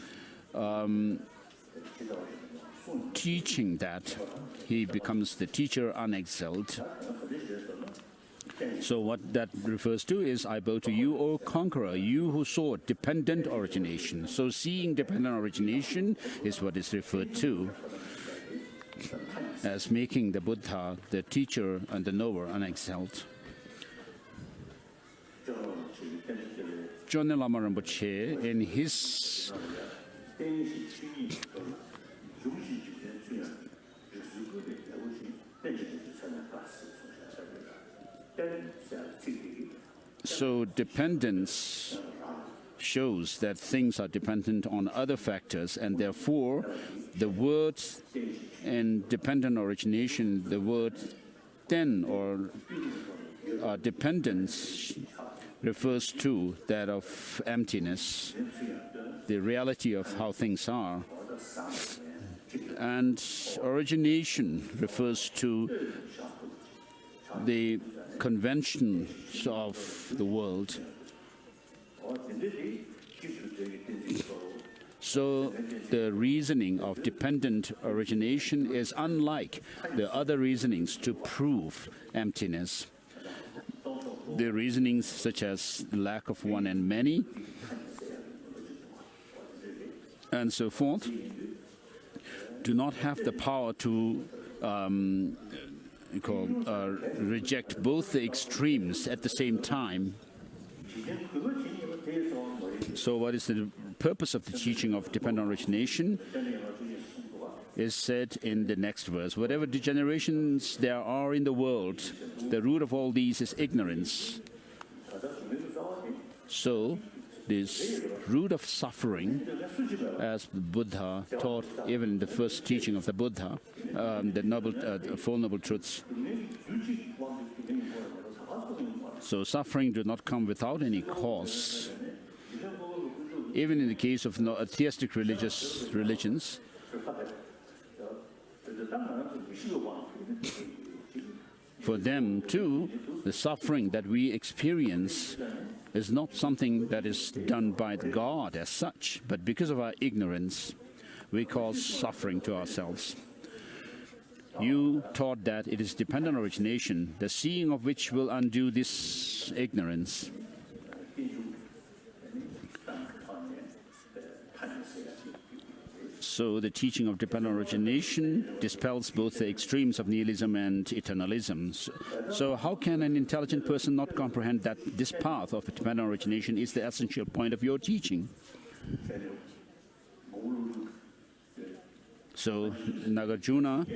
teaching, that he becomes the teacher unexcelled. So what that refers to is, I bow to you, O conqueror, you who saw dependent origination. So seeing dependent origination is what is referred to as making the Buddha the teacher and the knower unexcelled. John Lama Rinpoche, in his so dependence shows that things are dependent on other factors, and therefore the word in dependent origination, the word then, or dependence, refers to that of emptiness, the reality of how things are. And origination refers to the conventions of the world. So the reasoning of dependent origination is unlike the other reasonings to prove emptiness. The reasonings such as lack of one and many, and so forth, do not have the power to reject both the extremes at the same time. So what is the purpose of the teaching of dependent origination is said in the next verse. Whatever degenerations there are in the world, the root of all these is ignorance. So this root of suffering, as Buddha taught even in the first teaching of the Buddha, the Four Noble Truths. So suffering do not come without any cause. Even in the case of theistic religions, for them too, the suffering that we experience is not something that is done by God as such, but because of our ignorance, we cause suffering to ourselves. You taught that it is dependent origination, the seeing of which will undo this ignorance. So the teaching of dependent origination dispels both the extremes of nihilism and eternalism. So how can an intelligent person not comprehend that this path of dependent origination is the essential point of your teaching? So Nagarjuna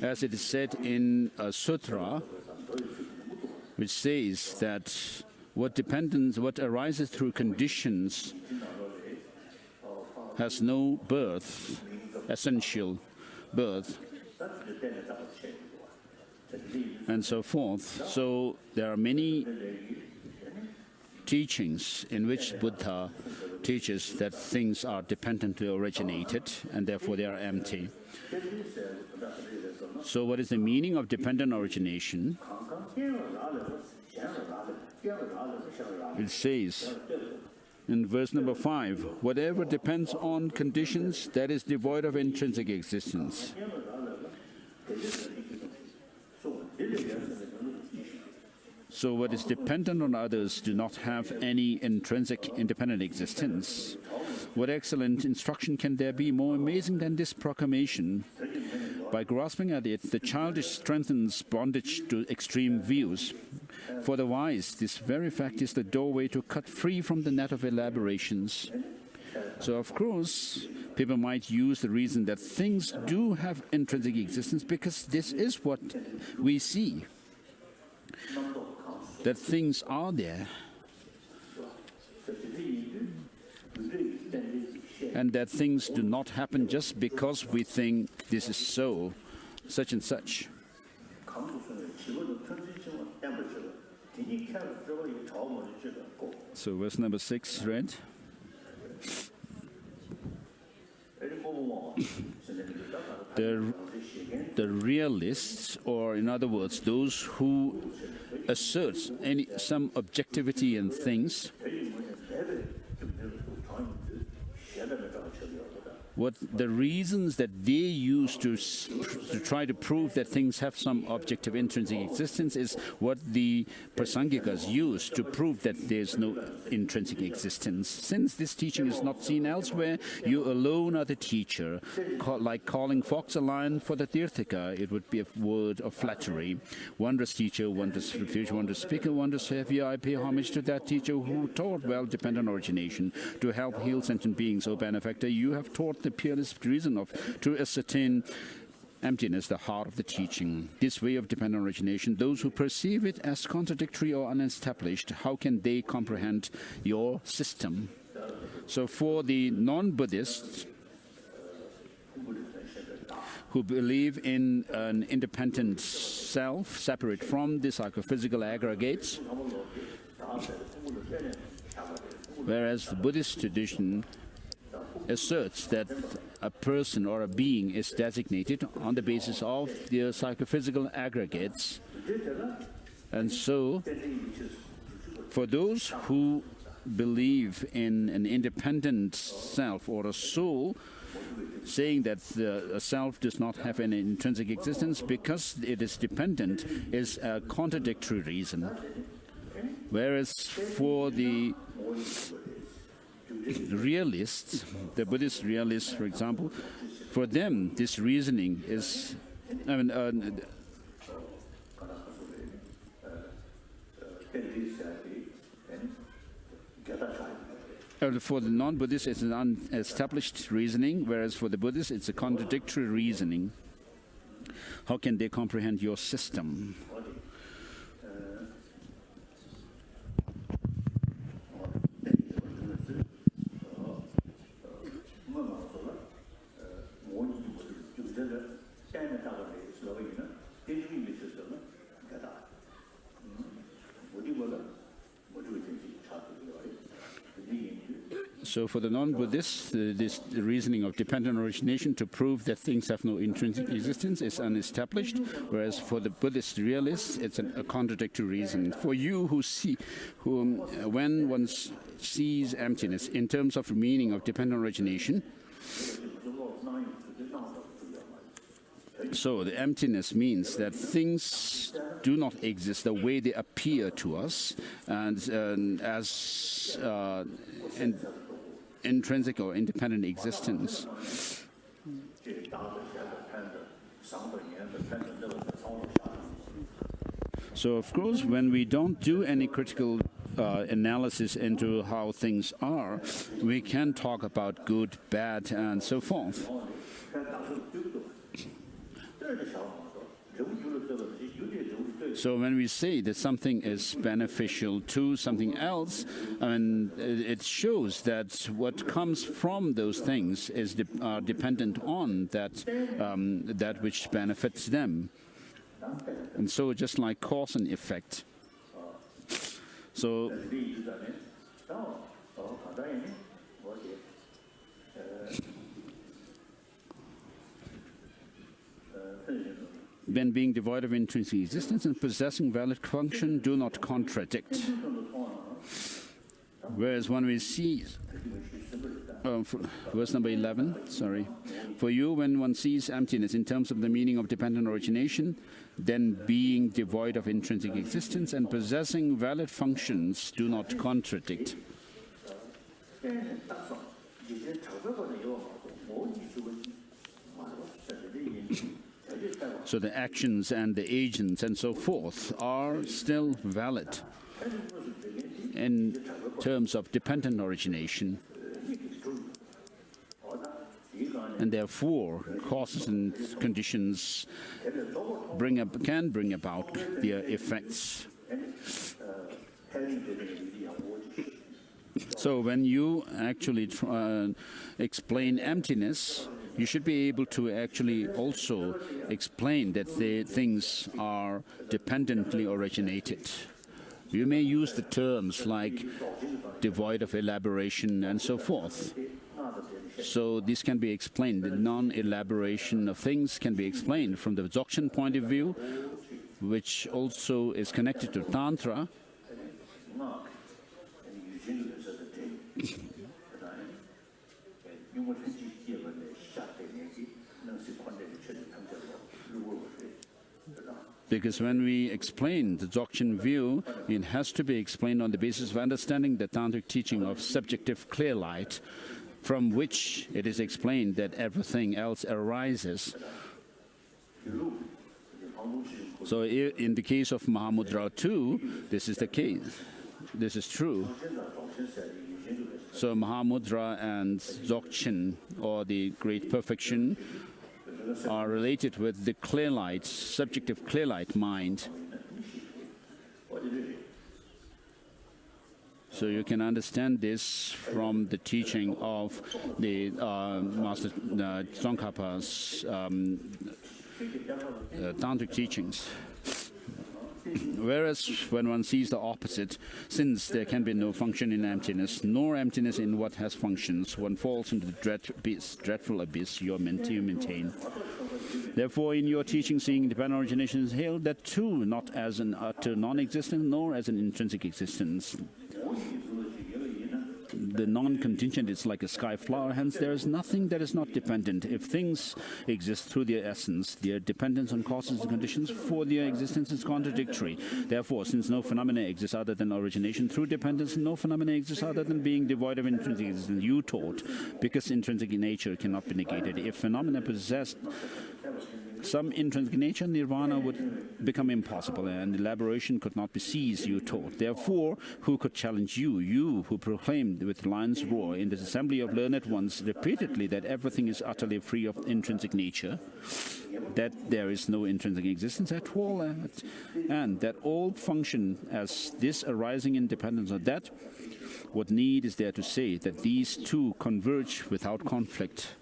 as it is said in a sutra, which says that what arises through conditions has no birth, essential birth, and so forth. So there are many teachings in which Buddha teaches that things are dependently originated and therefore they are empty. So what is the meaning of dependent origination? It says in verse number 5, whatever depends on conditions, that is devoid of intrinsic existence. So what is dependent on others do not have any intrinsic independent existence. What excellent instruction can there be more amazing than this proclamation? By grasping at it, the childish strengthens bondage to extreme views. For the wise, this very fact is the doorway to cut free from the net of elaborations. So, of course, people might use the reason that things do have intrinsic existence because this is what we see, that things are there, and that things do not happen just because we think this is so, such and such. So verse number 6 read. The realists, or in other words, those who assert some objectivity in things, what the reasons that they use to try to prove that things have some objective intrinsic existence is what the Prasangikas use to prove that there's no intrinsic existence. Since this teaching is not seen elsewhere, you alone are the teacher. Like calling fox a lion for the Tirthika, it would be a word of flattery. Wondrous teacher, wondrous refuge, wondrous speaker, wondrous savior, I pay homage to that teacher who taught well-dependent origination to help heal sentient beings. O benefactor, you have taught the purest reason to ascertain emptiness, the heart of the teaching. This way of dependent origination, those who perceive it as contradictory or unestablished, how can they comprehend your system? So for the non-Buddhists, who believe in an independent self, separate from the psychophysical aggregates, whereas the Buddhist tradition asserts that a person or a being is designated on the basis of the psychophysical aggregates. And so, for those who believe in an independent self or a soul, saying that the self does not have any intrinsic existence because it is dependent is a contradictory reason. Whereas for the realists, the Buddhist realists, for example, for them this reasoning is, for the non-Buddhists, it's an unestablished reasoning, whereas for the Buddhists, it's a contradictory reasoning. How can they comprehend your system? So for the non-Buddhists, this reasoning of dependent origination to prove that things have no intrinsic existence is unestablished, whereas for the Buddhist realists, it's a contradictory reason. For you when one sees emptiness in terms of meaning of dependent origination, so the emptiness means that things do not exist the way they appear to us, and as intrinsic or independent existence. So of course, when we don't do any critical analysis into how things are, we can talk about good, bad, and so forth. So when we say that something is beneficial to something else, it shows that what comes from those things is dependent on that which benefits them. And so just like cause and effect. So when being devoid of intrinsic existence and possessing valid function do not contradict. Whereas when we see, verse number 11, sorry. For you, when one sees emptiness in terms of the meaning of dependent origination, then being devoid of intrinsic existence and possessing valid functions do not contradict. So the actions and the agents and so forth are still valid in terms of dependent origination. And therefore, causes and conditions can bring about their effects. So when you actually explain emptiness, you should be able to actually also explain that the things are dependently originated. You may use the terms like devoid of elaboration and so forth. So this can be explained. The non-elaboration of things can be explained from the Dzogchen point of view, which also is connected to Tantra. Because when we explain the Dzogchen view, it has to be explained on the basis of understanding the Tantric teaching of subjective clear light, from which it is explained that everything else arises. So in the case of Mahamudra too, this is the case. This is true. So Mahamudra and Dzogchen, or the Great Perfection, are related with the clear light, subjective clear light mind. So you can understand this from the teaching of the Master Tsongkhapa's tantric teachings. Whereas when one sees the opposite, since there can be no function in emptiness, nor emptiness in what has functions, one falls into the dreadful abyss you maintain. Therefore, in your teaching, seeing dependent origination is hailed that too, not as an utter non-existence, nor as an intrinsic existence. The non-contingent is like a sky flower, hence there is nothing that is not dependent. If things exist through their essence, their dependence on causes and conditions for their existence is contradictory. Therefore, since no phenomena exists other than origination through dependence, no phenomena exists other than being devoid of intrinsic existence. You taught, because intrinsic nature cannot be negated. If phenomena possessed some intrinsic nature, nirvana would become impossible, and elaboration could not be seized, you taught. Therefore, who could challenge you, you who proclaimed with lion's roar in this assembly of learned ones repeatedly that everything is utterly free of intrinsic nature, that there is no intrinsic existence at all, and that all function as this arising independence of that, what need is there to say that these two converge without conflict?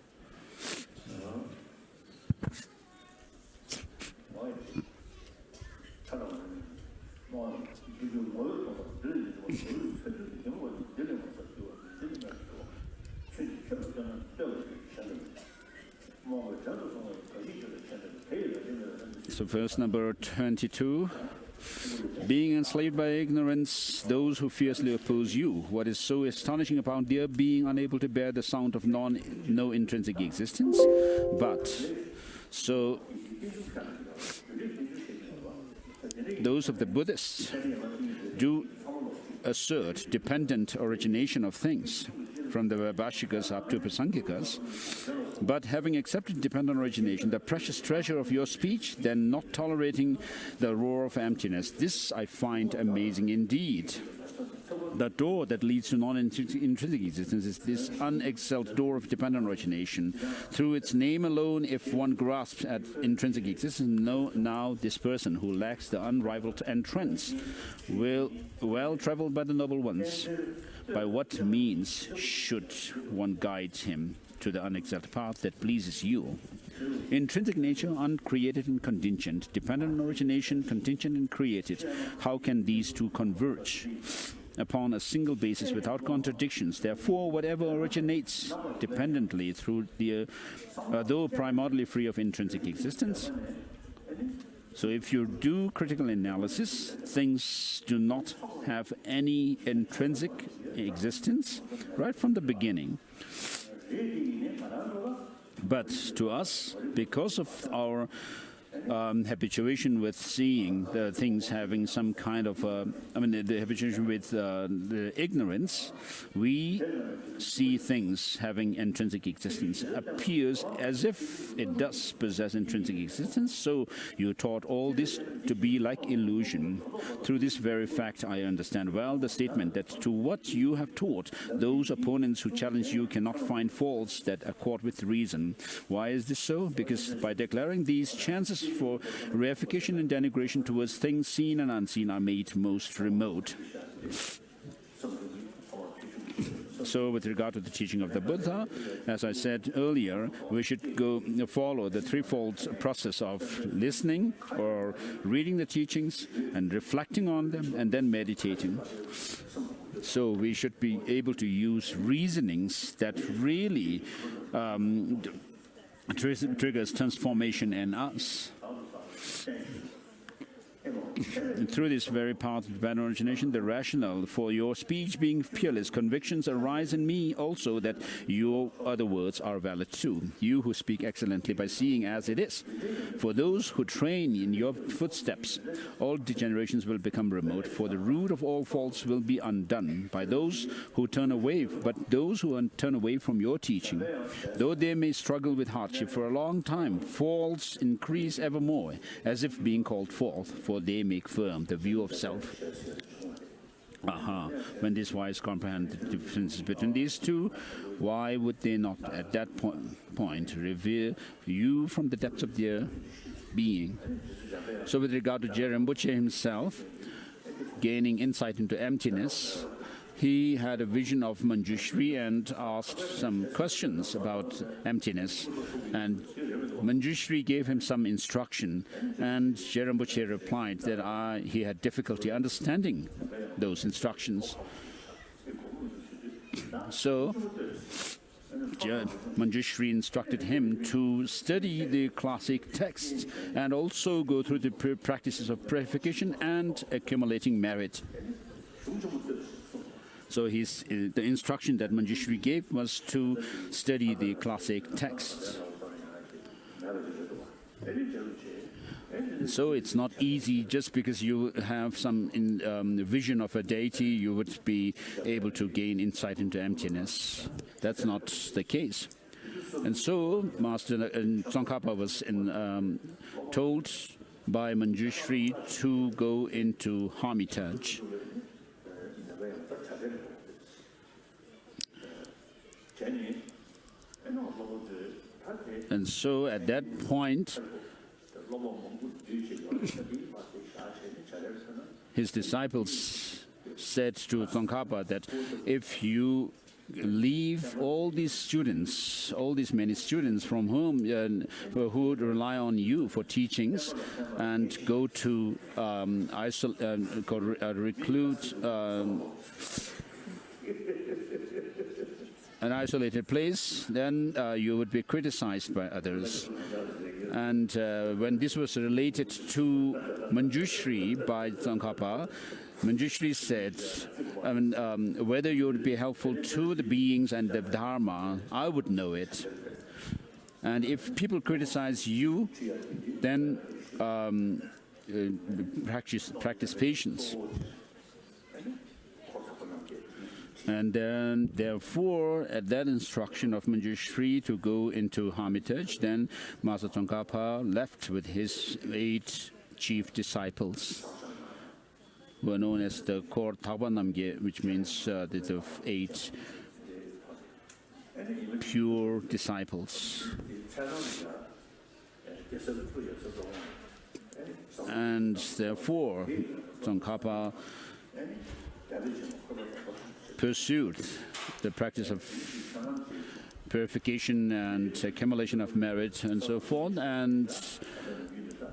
So verse number 22. Being enslaved by ignorance, those who fiercely oppose you. What is so astonishing about their being unable to bear the sound of no intrinsic existence? But so those of the Buddhists do assert dependent origination of things, from the Vaibhashikas up to Prasangikas, but having accepted dependent origination, the precious treasure of your speech, then not tolerating the roar of emptiness. This I find amazing indeed. The door that leads to non-intrinsic existence is this unexcelled door of dependent origination. Through its name alone, if one grasps at intrinsic existence, now this person who lacks the unrivaled entrance will well traveled by the noble ones. By what means should one guide him to the unexalted path that pleases you? Intrinsic nature, uncreated and contingent. Dependent origination, contingent and created. How can these two converge upon a single basis without contradictions? Therefore, whatever originates dependently through the, though primordially free of intrinsic existence. So if you do critical analysis, things do not have any intrinsic existence right from the beginning. But to us, because of our habituation with seeing the things having some kind of, the habituation with the ignorance, we see things having intrinsic existence. Appears as if it does possess intrinsic existence, so you taught all this to be like illusion. Through this very fact, I understand well the statement that to what you have taught, those opponents who challenge you cannot find faults that accord with reason. Why is this so? Because by declaring these, chances for reification and denigration towards things seen and unseen are made most remote. So with regard to the teaching of the Buddha, as I said earlier, we should follow the threefold process of listening or reading the teachings and reflecting on them and then meditating. So we should be able to use reasonings that really triggers transformation in us. And through this very path of dependent origination, the rationale for your speech being peerless, convictions arise in me also that your other words are valid too. You who speak excellently by seeing as it is. For those who train in your footsteps, all degenerations will become remote, for the root of all faults will be undone by those who turn away, but those who turn away from your teaching, though they may struggle with hardship for a long time, faults increase evermore, as if being called forth, for they make firm the view of self. When these wise comprehend the differences between these two, why would they not at that point revere you from the depths of their being? So with regard to Je Rinpoche himself, gaining insight into emptiness, he had a vision of Manjushri and asked some questions about emptiness. And Manjushri gave him some instruction, and Rinpoche replied that he had difficulty understanding those instructions. So Manjushri instructed him to study the classic texts and also go through the practices of purification and accumulating merit. So the instruction that Manjushri gave was to study the classic texts. So it's not easy just because you have some vision of a deity, you would be able to gain insight into emptiness. That's not the case. And so Master Tsongkhapa was told by Manjushri to go into Hermitage. And so at that point, his disciples said to Tsongkhapa that if you leave all these students, all these many students from whom who would rely on you for teachings, and go to reclude an isolated place, then you would be criticized by others. And when this was related to Manjushri by Tsongkhapa, Manjushri said, whether you would be helpful to the beings and the Dharma, I would know it. And if people criticize you, then practice patience. And then, therefore, at that instruction of Manjushri to go into Hermitage, then Master Tsongkhapa left with his 8 chief disciples, who are known as the Kor Thangpa Namgye, which means the 8 pure disciples. And therefore, Tsongkhapa pursued the practice of purification and accumulation of merit and so forth. And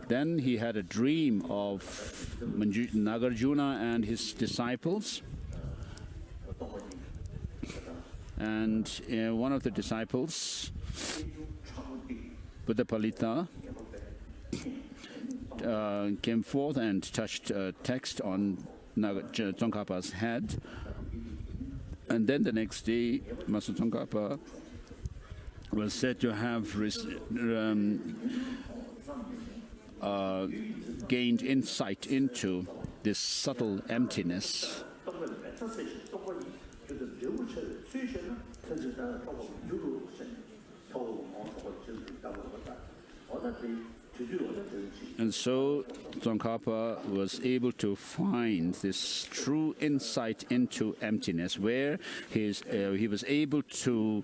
then he had a dream of Nagarjuna and his disciples. And one of the disciples, Buddhapalita, came forth and touched a text on Tsongkhapa's head. And then the next day, Master Tsongkhapa was said to have gained insight into this subtle emptiness. And so Tsongkhapa was able to find this true insight into emptiness, where he was able to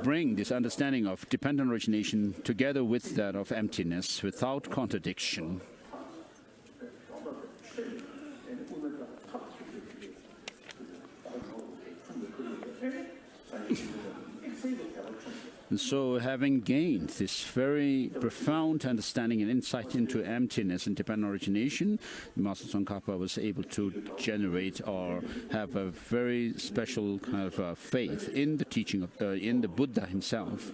bring this understanding of dependent origination together with that of emptiness without contradiction. And so, having gained this very profound understanding and insight into emptiness and dependent origination, Master Tsongkhapa was able to generate or have a very special kind of faith in the teaching of in the Buddha himself.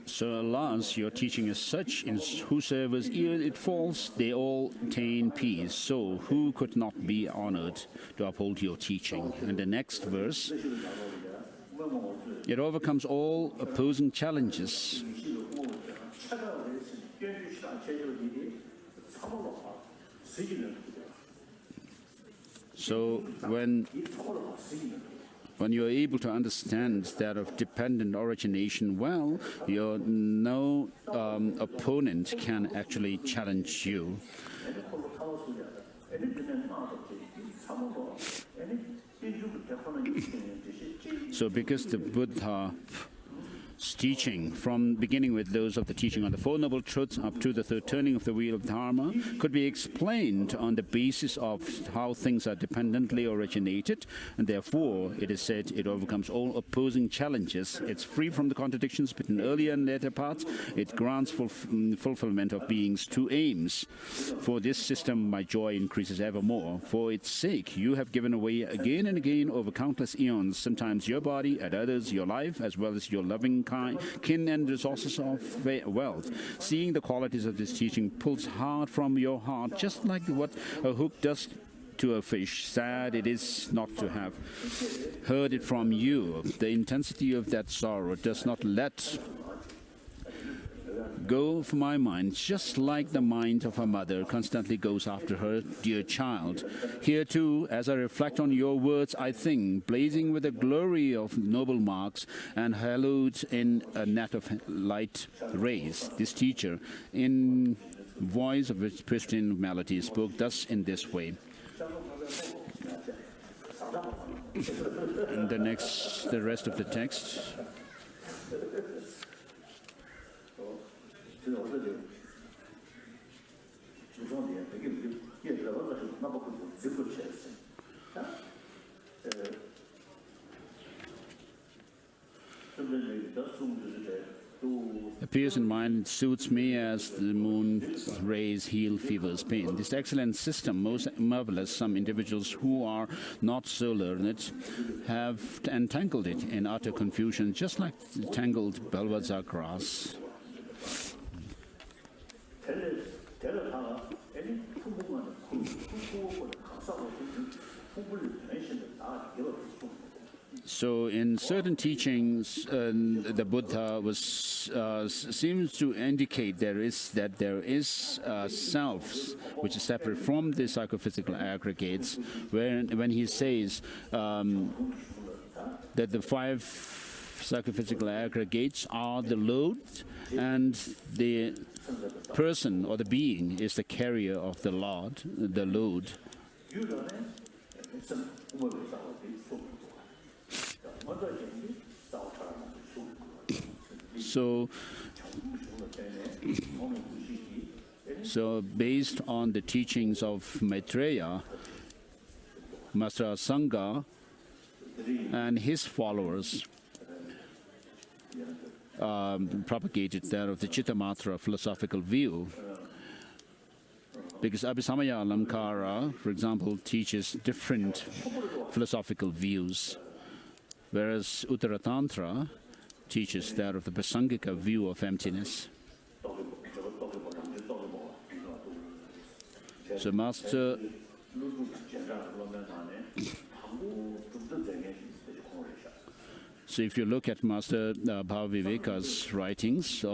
So alas, your teaching is such, in whosoever's ear it falls, they all attain peace. So who could not be honored to uphold your teaching? And the next verse, it overcomes all opposing challenges. So when you are able to understand that of dependent origination well, no opponent can actually challenge you. So because the Buddha's teaching, from beginning with those of the teaching on the Four Noble Truths up to the third turning of the wheel of Dharma, could be explained on the basis of how things are dependently originated, and therefore it is said it overcomes all opposing challenges. It's free from the contradictions between earlier and later parts. It grants fulfillment of being's two aims. For this system, my joy increases evermore. For its sake, you have given away again and again over countless eons, sometimes your body, at others your life, as well as your loving kin and resources of wealth. Seeing the qualities of this teaching pulls hard from your heart, just like what a hook does to a fish. Sad it is not to have heard it from you. The intensity of that sorrow does not let go of my mind, just like the mind of a mother constantly goes after her dear child. Here too, as I reflect on your words, I think, blazing with the glory of noble marks and hallowed in a net of light rays, this teacher, in voice of its pristine melody, spoke thus in this way. And the rest of the text. Appears in mind, it suits me as the moon's rays heal fever's pain. This excellent system, most marvelous, some individuals who are not so learned have entangled it in utter confusion, just like the tangled Balvazar grass. So in certain teachings, the Buddha seems to indicate there is selves which is separate from the psychophysical aggregates, when he says that the five psychophysical aggregates are the load, and the person or the being is the carrier of the load. So based on the teachings of Maitreya, Master Sangha and his followers propagated that of the Chittamatra philosophical view. Because Abhisamaya Alamkara, for example, teaches different philosophical views, whereas Uttaratantra teaches that of the Prasangika view of emptiness. So Master So if you look at Master Bhaviveka's writings,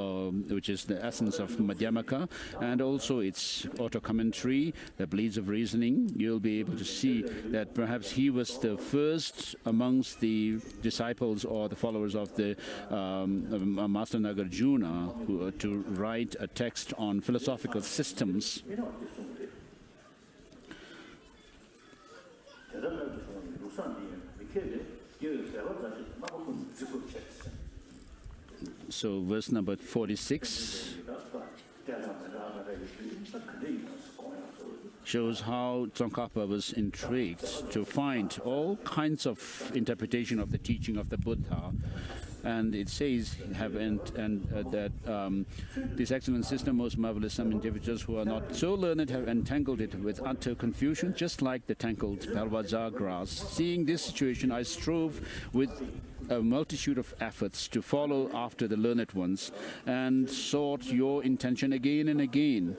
which is the essence of Madhyamaka, and also its auto-commentary, the Bleeds of Reasoning, you'll be able to see that perhaps he was the first amongst the disciples or the followers of the Master Nagarjuna to write a text on philosophical systems. So verse number 46 shows how Tsongkhapa was intrigued to find all kinds of interpretation of the teaching of the Buddha. And it says that this excellent system, most marvelous, some individuals who are not so learned have entangled it with utter confusion, just like the tangled Balvazar grass. Seeing this situation, I strove with a multitude of efforts to follow after the learned ones, and sought your intention again and again.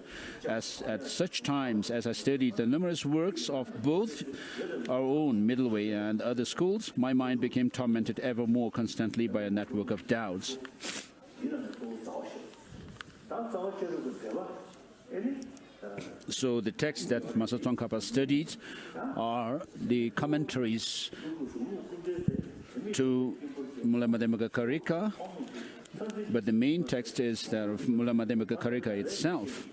As at such times as I studied the numerous works of both our own middle way and other schools, my mind became tormented ever more constantly by a network of doubts. So the texts that Master Tsongkhapa studied are the commentaries to Mula Madhyamaka Karika, but the main text is that of Mula Madhyamaka Karika itself.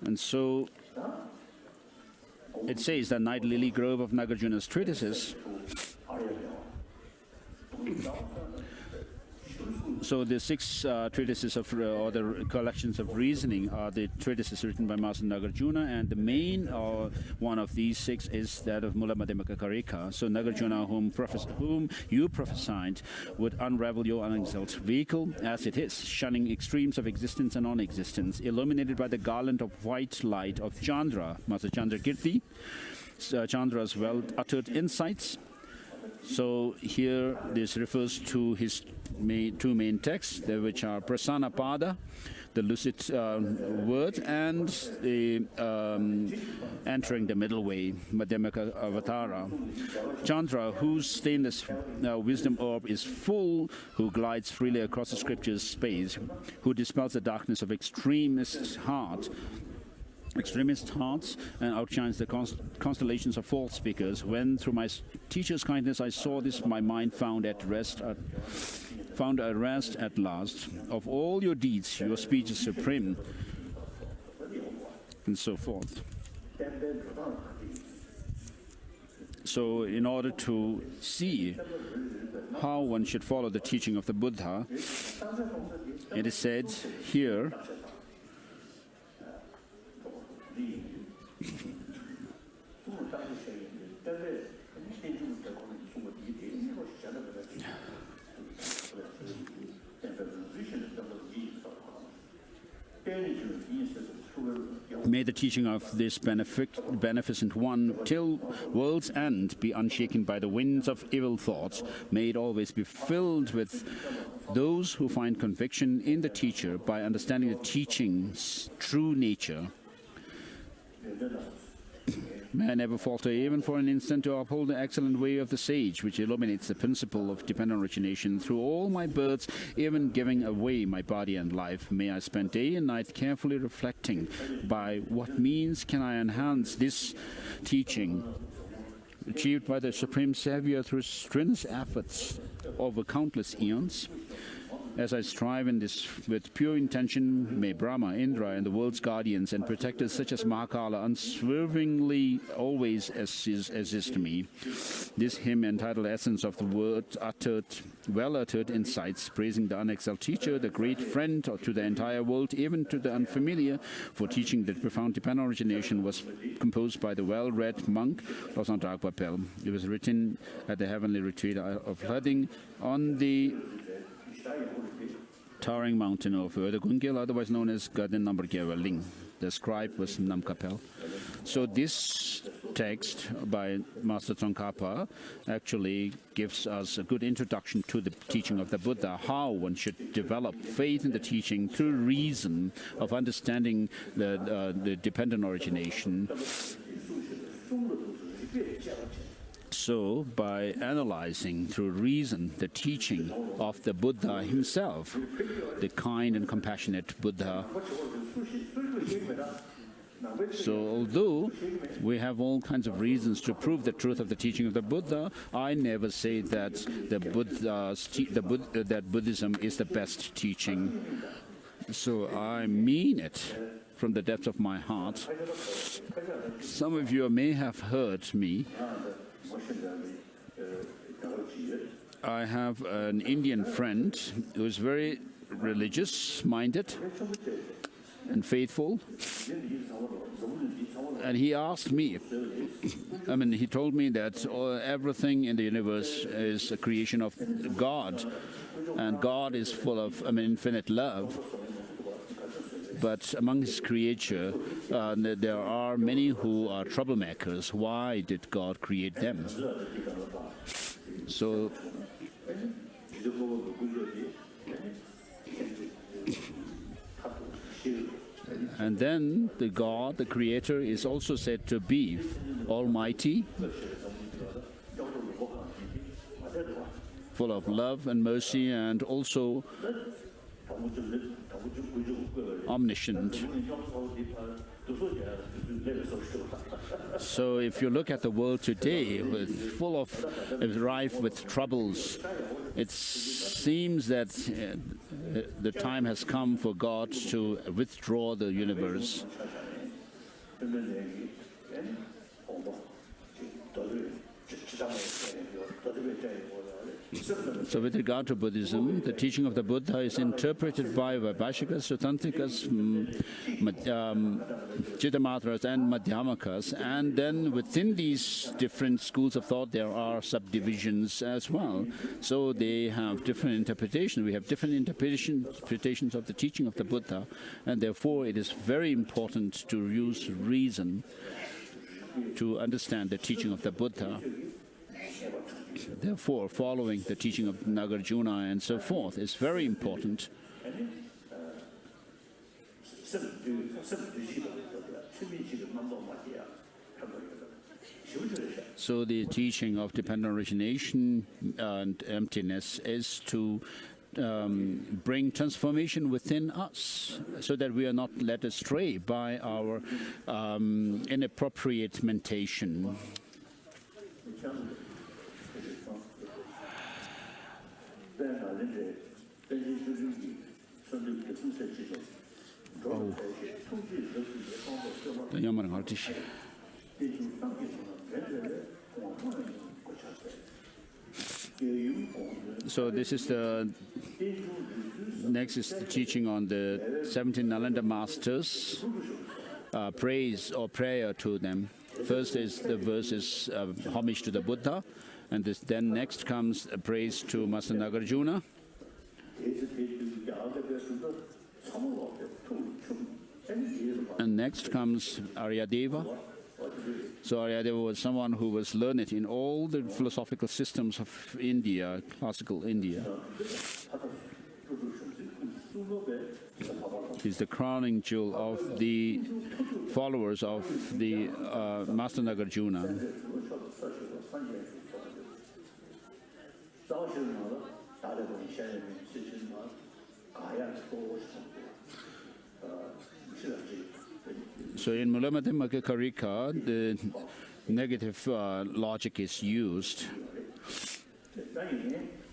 And so it says that Night Lily Grove of Nagarjuna's treatises. So the six treatises of, or the collections of reasoning are the treatises written by Master Nagarjuna, and the main one of these six is that of Mula Madhyamaka Karika. So Nagarjuna, whom you prophesied, would unravel your unexalted vehicle as it is, shunning extremes of existence and non-existence, illuminated by the garland of white light of Chandra, Master Chandra Kirti, Chandra's well-uttered insights. So here this refers to his two main texts, which are Prasana Pada, the lucid word, and the entering the middle way, Madhyamaka Avatara. Chandra, whose stainless wisdom orb is full, who glides freely across the scripture's space, who dispels the darkness of extremist hearts and outshines the constellations of false speakers. When through my teacher's kindness I saw this, my mind found a rest at last. Of all your deeds, your speech is supreme, and so forth. So in order to see how one should follow the teaching of the Buddha, it is said here, may the teaching of this beneficent one till world's end be unshaken by the winds of evil thoughts. May it always be filled with those who find conviction in the teacher by understanding the teaching's true nature. May I never falter even for an instant to uphold the excellent way of the sage, which illuminates the principle of dependent origination through all my births, even giving away my body and life. May I spend day and night carefully reflecting by what means can I enhance this teaching achieved by the Supreme Savior through strenuous efforts over countless eons. As I strive in this with pure intention, may Brahma, Indra, and the world's guardians and protectors such as Mahakala unswervingly always assist me. This hymn entitled Essence of the Word well-uttered insights, praising the unexcelled teacher, the great friend to the entire world, even to the unfamiliar, for teaching the profound dependent origination, was composed by the well-read monk, Losang Dragpa Pel. It was written at the heavenly retreat of Hlading on the towering mountain of Ödegungil, otherwise known as Garden Number Ling. The scribe was Nam Kapel. So this text by Master Tsongkhapa actually gives us a good introduction to the teaching of the Buddha, how one should develop faith in the teaching through reason of understanding the dependent origination. So, by analyzing through reason the teaching of the Buddha himself, the kind and compassionate Buddha. So, although we have all kinds of reasons to prove the truth of the teaching of the Buddha, I never say that that Buddhism is the best teaching. So, I mean it from the depths of my heart. Some of you may have heard me. I have an Indian friend who is very religious-minded and faithful, and he asked me, he told me that everything in the universe is a creation of God, and God is full of infinite love. But among his creature, there are many who are troublemakers. Why did God create them? So And then the God, the Creator, is also said to be almighty, full of love and mercy, and also omniscient. So if you look at the world today, rife with troubles, it seems that the time has come for God to withdraw the universe. So with regard to Buddhism, the teaching of the Buddha is interpreted by Vaibhashikas, Sutantikas, Chittamatras and Madhyamakas, and then within these different schools of thought there are subdivisions as well. So they have different interpretations. We have different interpretations of the teaching of the Buddha, and therefore it is very important to use reason to understand the teaching of the Buddha. Therefore, following the teaching of Nagarjuna and so forth is very important. So the teaching of dependent origination and emptiness is to bring transformation within us, so that we are not led astray by our inappropriate mentation. So this is the next is the teaching on the 17 Nalanda masters, praise or prayer to them. First is the verses homage to the Buddha, and then next comes a praise to Master Nagarjuna. And next comes Aryadeva. So Aryadeva was someone who was learned in all the philosophical systems of India, classical India. He's the crowning jewel of the followers of the Master Nagarjuna. So in Mulamadhyamaka Karika, the negative logic is used,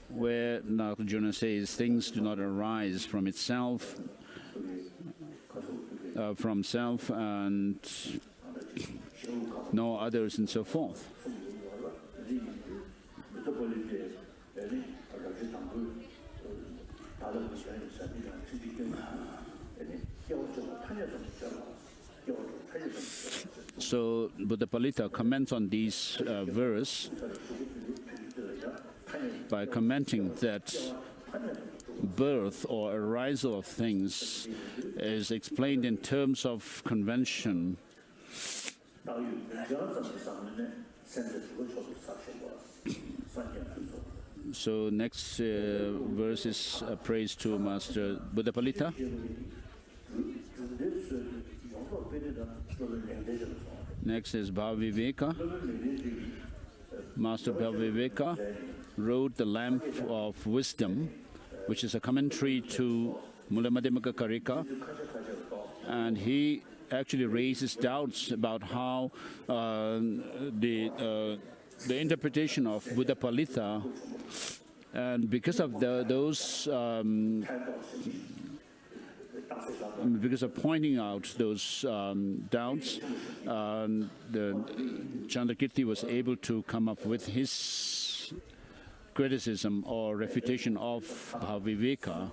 where Nagarjuna says things do not arise from itself, from self, and no others, and so forth. So Buddha Palita comments on these verse by commenting that birth or arisal of things is explained in terms of convention. So next verse is praise to Master Buddha Palita. Next is Bhaviveka. Master Bhaviveka wrote the Lamp of Wisdom, which is a commentary to Mulamadhyamaka Karika, and he actually raises doubts about how the interpretation of Buddha Palita, and because of because of pointing out those doubts, the Chandrakirti was able to come up with his criticism or refutation of Bhaviveka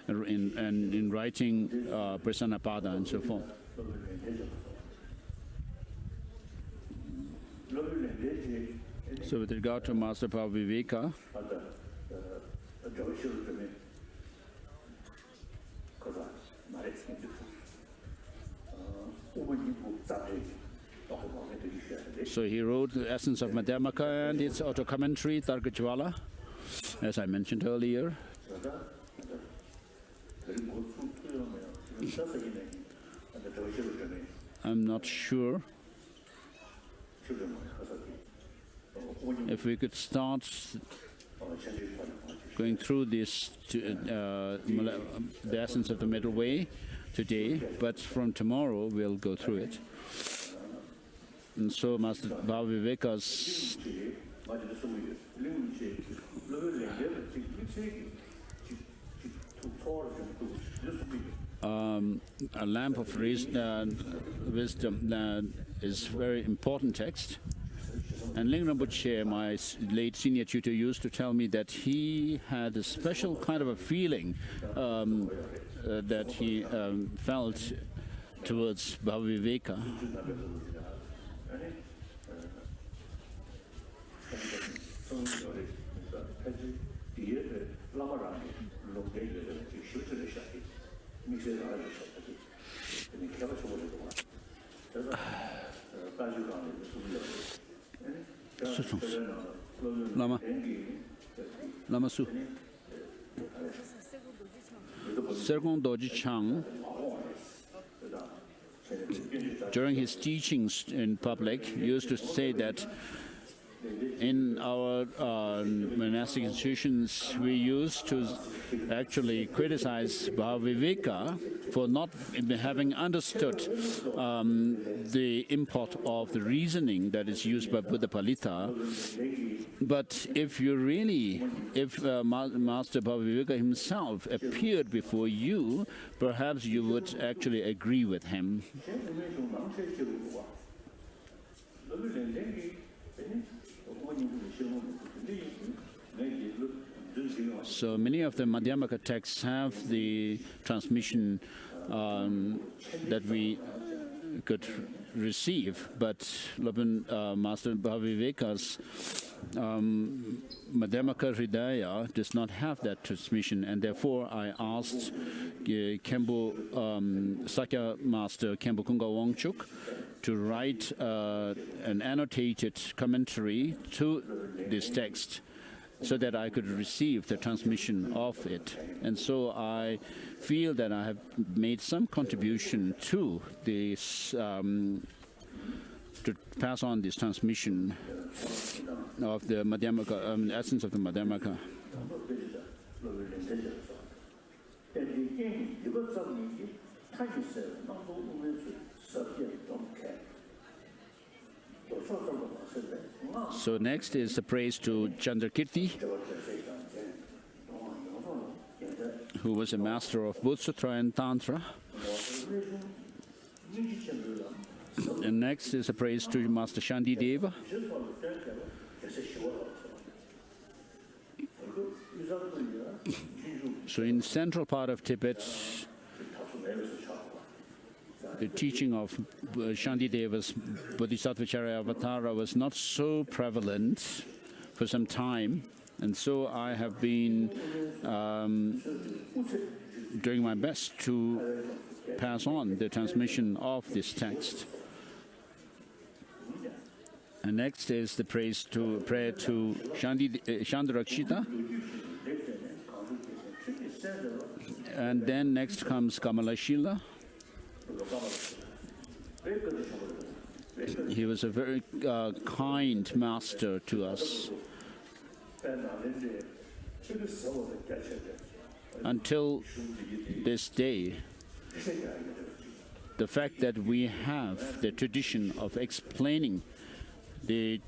in writing Prasanapada and so forth. So with regard to Master Bhaviveka, so he wrote the Essence of Madhyamaka and its auto-commentary, Targajwala, as I mentioned earlier. I'm not sure if we could start going through this, the essence of the middle way today, but from tomorrow we'll go through it. And so Master Bhaviveka's a lamp of wisdom is very important text. And Ling Rinpoche, my late senior tutor, used to tell me that he had a special kind of a feeling that he felt towards Bhaviveka. Lama Su Sergong Doji Chang, during his teachings in public, used to say that in our monastic institutions, we used to actually criticize Bhaviveka for not having understood the import of the reasoning that is used by Buddha Palita. But if Master Bhaviveka himself appeared before you, perhaps you would actually agree with him. So many of the Madhyamaka texts have the transmission that we could receive, but Master Bhaviveka's Madhyamaka Hridaya does not have that transmission, and therefore I asked Khenpo, Sakya Master Khenpo Kunga Wangchuk to write an annotated commentary to this text so that I could receive the transmission of it. And so I feel that I have made some contribution to this, to pass on this transmission of the Madhyamaka, essence of the Madhyamaka. So next is the praise to Chandrakirti, who was a master of Bodh Sutra and Tantra. And next is a praise to Master Shantideva. So in central part of Tibet, the teaching of Shantideva's Bodhisattvacharya Avatara was not so prevalent for some time, and so I have been doing my best to pass on the transmission of this text. And next is the prayer to Chandarakshita. And then next comes Kamalashila. He was a very kind master to us. Until this day, the fact that we have the tradition of explaining the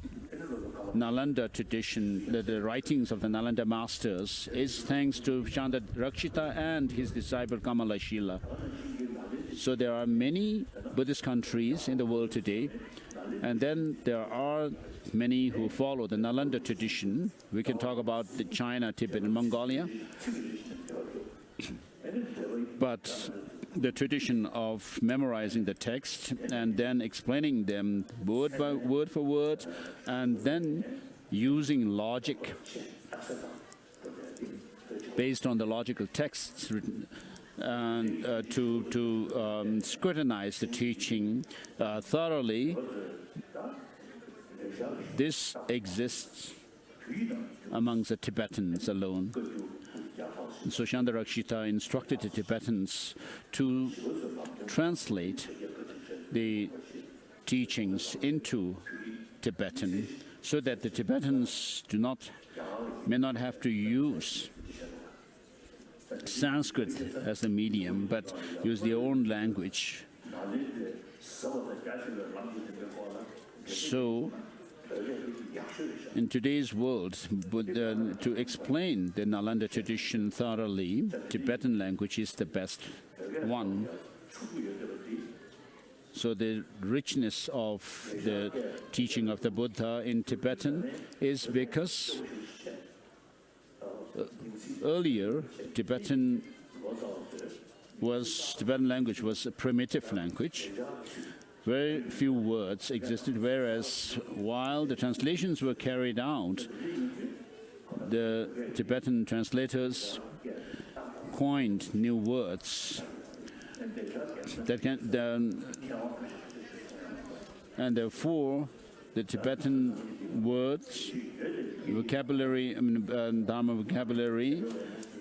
Nalanda tradition, the writings of the Nalanda masters, is thanks to Chandarakshita and his disciple Kamalashila. So there are many Buddhist countries in the world today, and then there are many who follow the Nalanda tradition. We can talk about the China, Tibet, and Mongolia. But the tradition of memorizing the text and then explaining them word for word, and then using logic based on the logical texts and to scrutinize the teaching thoroughly. This exists amongst the Tibetans alone. So Chandarakshita instructed the Tibetans to translate the teachings into Tibetan so that the Tibetans may not have to use Sanskrit as the medium, but use their own language. So, in today's world, to explain the Nalanda tradition thoroughly, Tibetan language is the best one. So the richness of the teaching of the Buddha in Tibetan is because earlier Tibetan language was a primitive language. Very few words existed, whereas while the translations were carried out, the Tibetan translators coined new words that and therefore the Tibetan words, vocabulary, Dharma vocabulary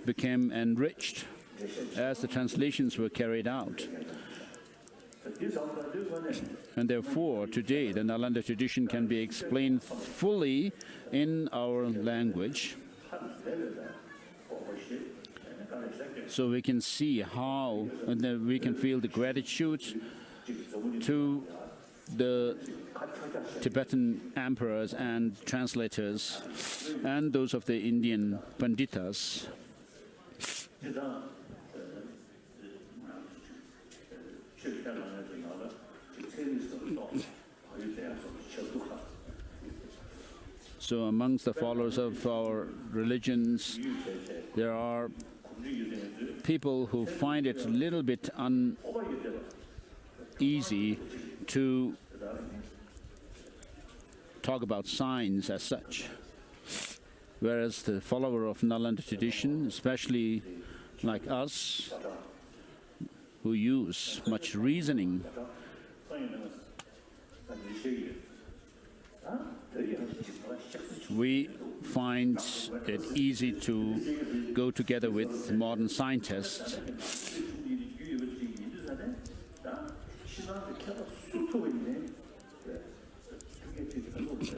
became enriched as the translations were carried out. And therefore, today, the Nalanda tradition can be explained fully in our language. So we can see how, and then we can feel the gratitude to the Tibetan emperors and translators and those of the Indian Panditas. So amongst the followers of our religions, there are people who find it a little bit uneasy to talk about science as such, whereas the follower of Nalanda tradition, especially like us, who use much reasoning, we find it easy to go together with modern scientists.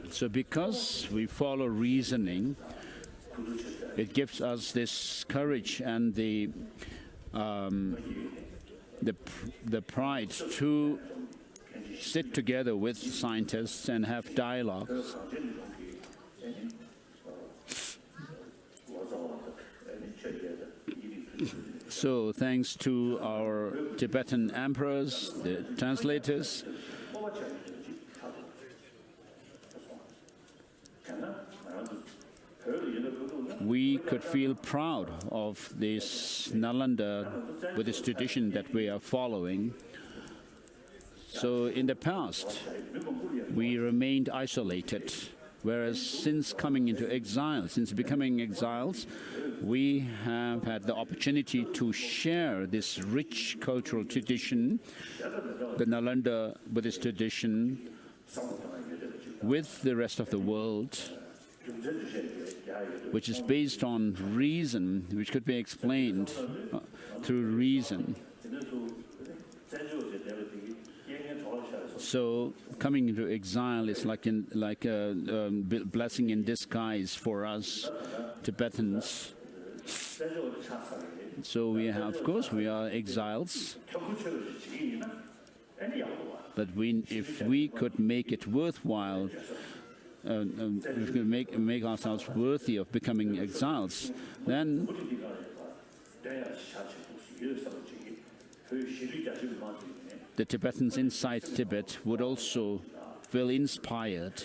So because we follow reasoning, it gives us this courage and the pride to sit together with scientists and have dialogues. So thanks to our Tibetan emperors, the translators, we could feel proud of this Nalanda Buddhist tradition that we are following. So in the past, we remained isolated, whereas since becoming exiles, we have had the opportunity to share this rich cultural tradition, the Nalanda Buddhist tradition, with the rest of the world, which is based on reason, which could be explained through reason. So coming into exile is like a blessing in disguise for us Tibetans. So of course, we are exiles. But if we could make it worthwhile, if we could make ourselves worthy of becoming exiles, then the Tibetans inside Tibet would also feel inspired.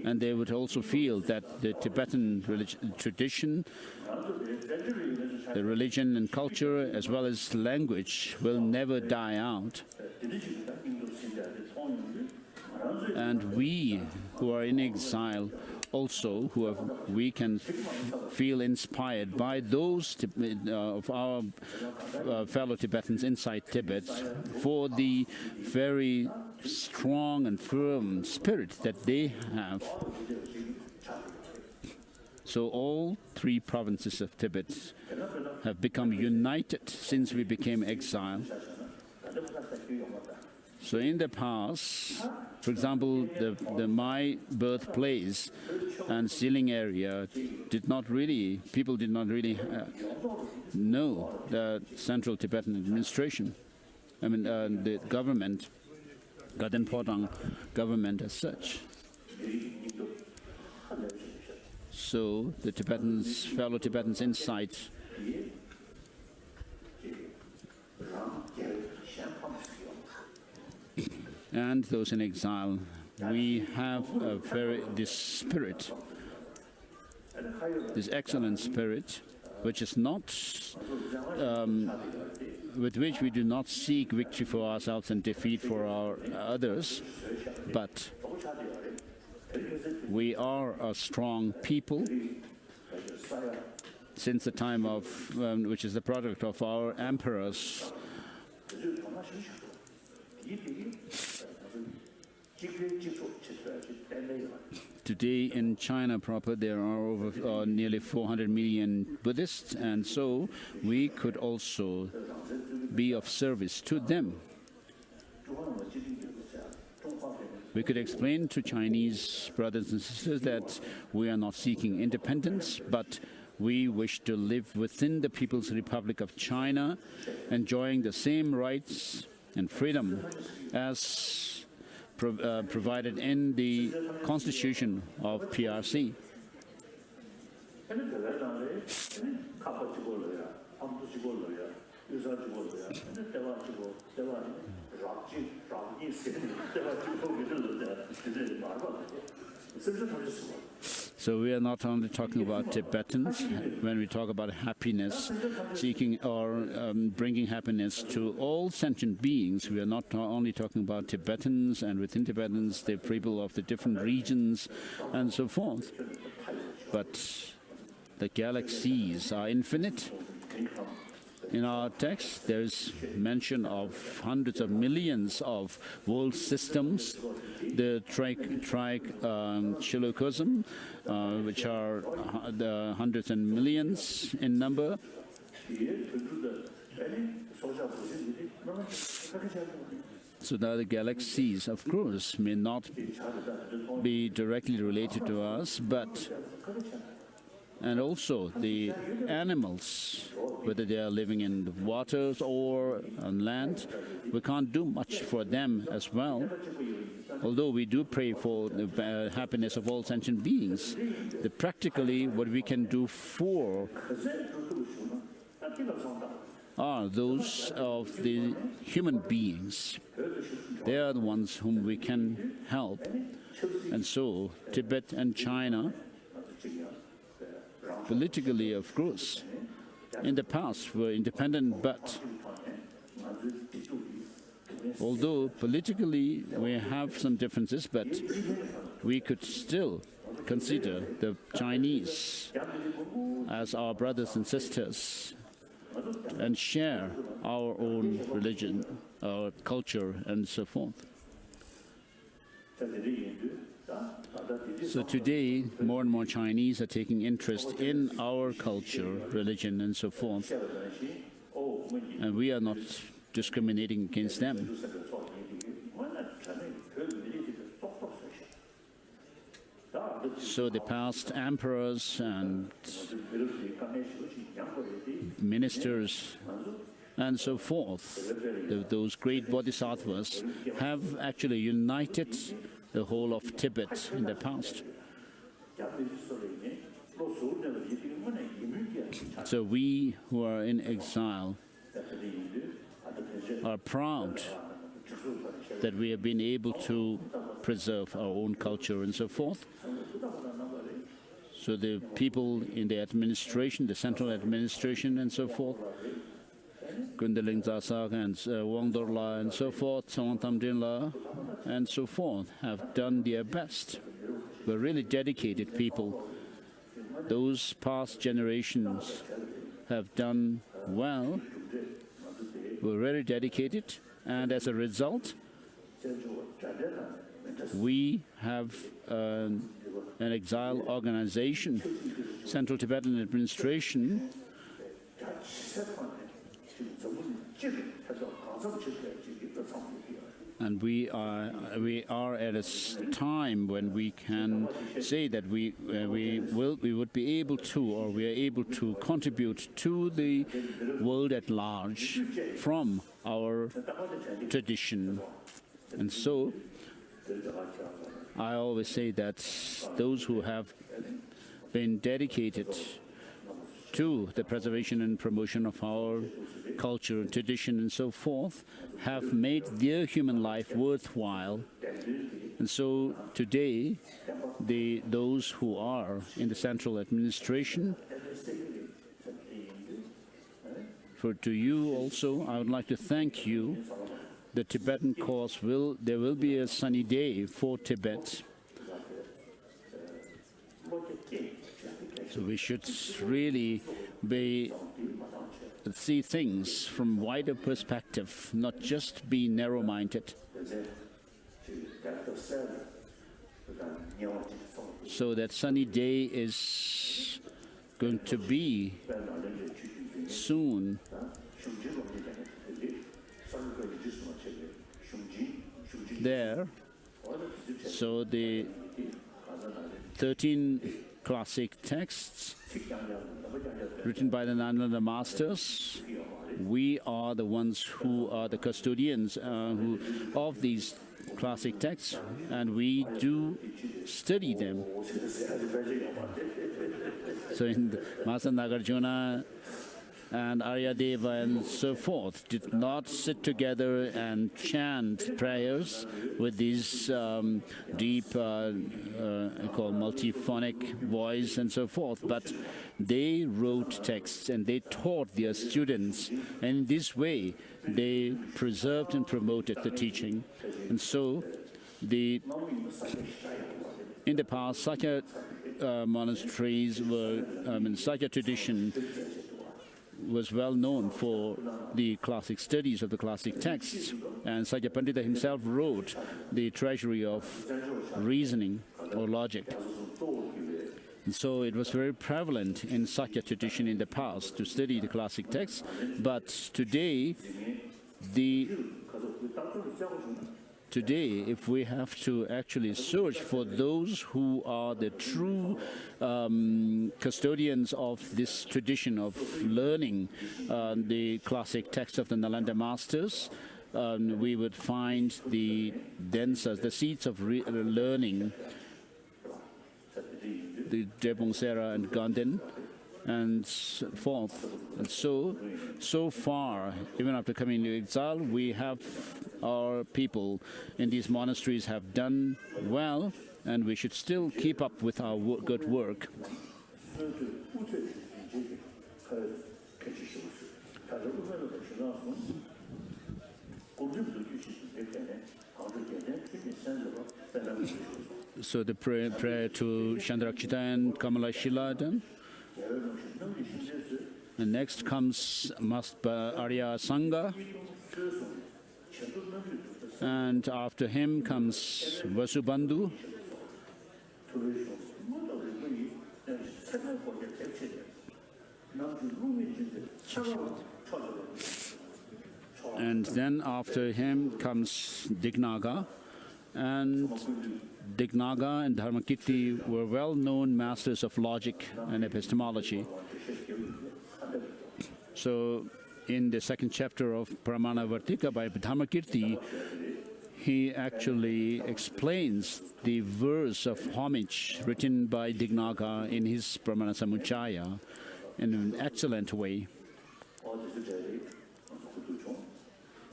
And they would also feel that the Tibetan tradition, the religion and culture, as well as language, will never die out. And we who are in exile also, we can feel inspired by those of our fellow Tibetans inside Tibet for the very strong and firm spirit that they have. So all three provinces of Tibet have become united since we became exile. So in the past, for example, my birthplace and sealing area people did not really know the Central Tibetan administration. I mean, the government, Gaden Podang government as such. So the fellow Tibetans inside and those in exile, we have this spirit, this excellent spirit, which is not, with which we do not seek victory for ourselves and defeat for our others, but we are a strong people since the time of, which is the product of our emperors. Today in China proper, there are over nearly 400 million Buddhists, and so we could also be of service to them. We could explain to Chinese brothers and sisters that we are not seeking independence, but we wish to live within the People's Republic of China, enjoying the same rights and freedom as provided in the Constitution of PRC. So we are not only talking about Tibetans when we talk about happiness, seeking or bringing happiness to all sentient beings. We are not only talking about Tibetans, and within Tibetans, the people of the different regions and so forth. But the galaxies are infinite. In our text, there is mention of hundreds of millions of world systems, the trichilocosm, which are the hundreds and millions in number. So the other galaxies, of course, may not be directly related to us, but and also the animals, whether they are living in the waters or on land, we can't do much for them as well. Although we do pray for the happiness of all sentient beings, practically what we can do for are those of the human beings. They are the ones whom we can help. And so Tibet and China, politically, of course, in the past were independent, but although politically we have some differences, but we could still consider the Chinese as our brothers and sisters and share our own religion, our culture, and so forth. So today, more and more Chinese are taking interest in our culture, religion, and so forth. And we are not discriminating against them. So the past emperors and ministers and so forth, those great bodhisattvas, have actually united the whole of Tibet in the past. So we who are in exile are proud that we have been able to preserve our own culture and so forth. So the people in the administration, the central administration and so forth, Gundeling Zasak and Wang Dorla and so forth, Tsong Tamdinla and so forth, have done their best. We're really dedicated people. Those past generations have done well. We're very dedicated, and as a result, we have an exile organization, Central Tibetan Administration, And we are at a time when we can say that we would be able to, or we are able to contribute to the world at large from our tradition. And so I always say that those who have been dedicated to the preservation and promotion of our culture, tradition, and so forth, have made their human life worthwhile. And so today, those who are in the central administration, to you also, I would like to thank you. The Tibetan cause there will be a sunny day for Tibet. So we should really see things from wider perspective, not just be narrow-minded. So that sunny day is going to be soon. There, so the 13 classic texts written by the Nanda Masters, we are the ones who are the custodians of these classic texts, and we do study them. So in Master Nagarjuna and Aryadeva and so forth did not sit together and chant prayers with these deep, called multiphonic voice and so forth, but they wrote texts and they taught their students, and in this way they preserved and promoted the teaching. And so in the past, such monasteries were, such a tradition was well known for the classic studies of the classic texts, and Sajja Pandita himself wrote the treasury of reasoning or logic. And so it was very prevalent in such a tradition in the past to study the classic texts, but today, if we have to actually search for those who are the true custodians of this tradition of learning the classic text of the Nalanda Masters, we would find the densas, the seeds of learning, the Drebung Sera and Ganden, and so forth. And so far, even after coming into exile, we have our people in these monasteries have done well, and we should still keep up with our good work. So the prayer to Chandrakshita and Kamala Shila done. And next comes Arya Sangha, and after him comes Vasubandhu. And then after him comes Dignaga, and Dignaga and Dharmakirti were well-known masters of logic and epistemology. So in the second chapter of Pramana Vartika by Dharmakirti, he actually explains the verse of homage written by Dignaga in his Pramana Samuchaya in an excellent way.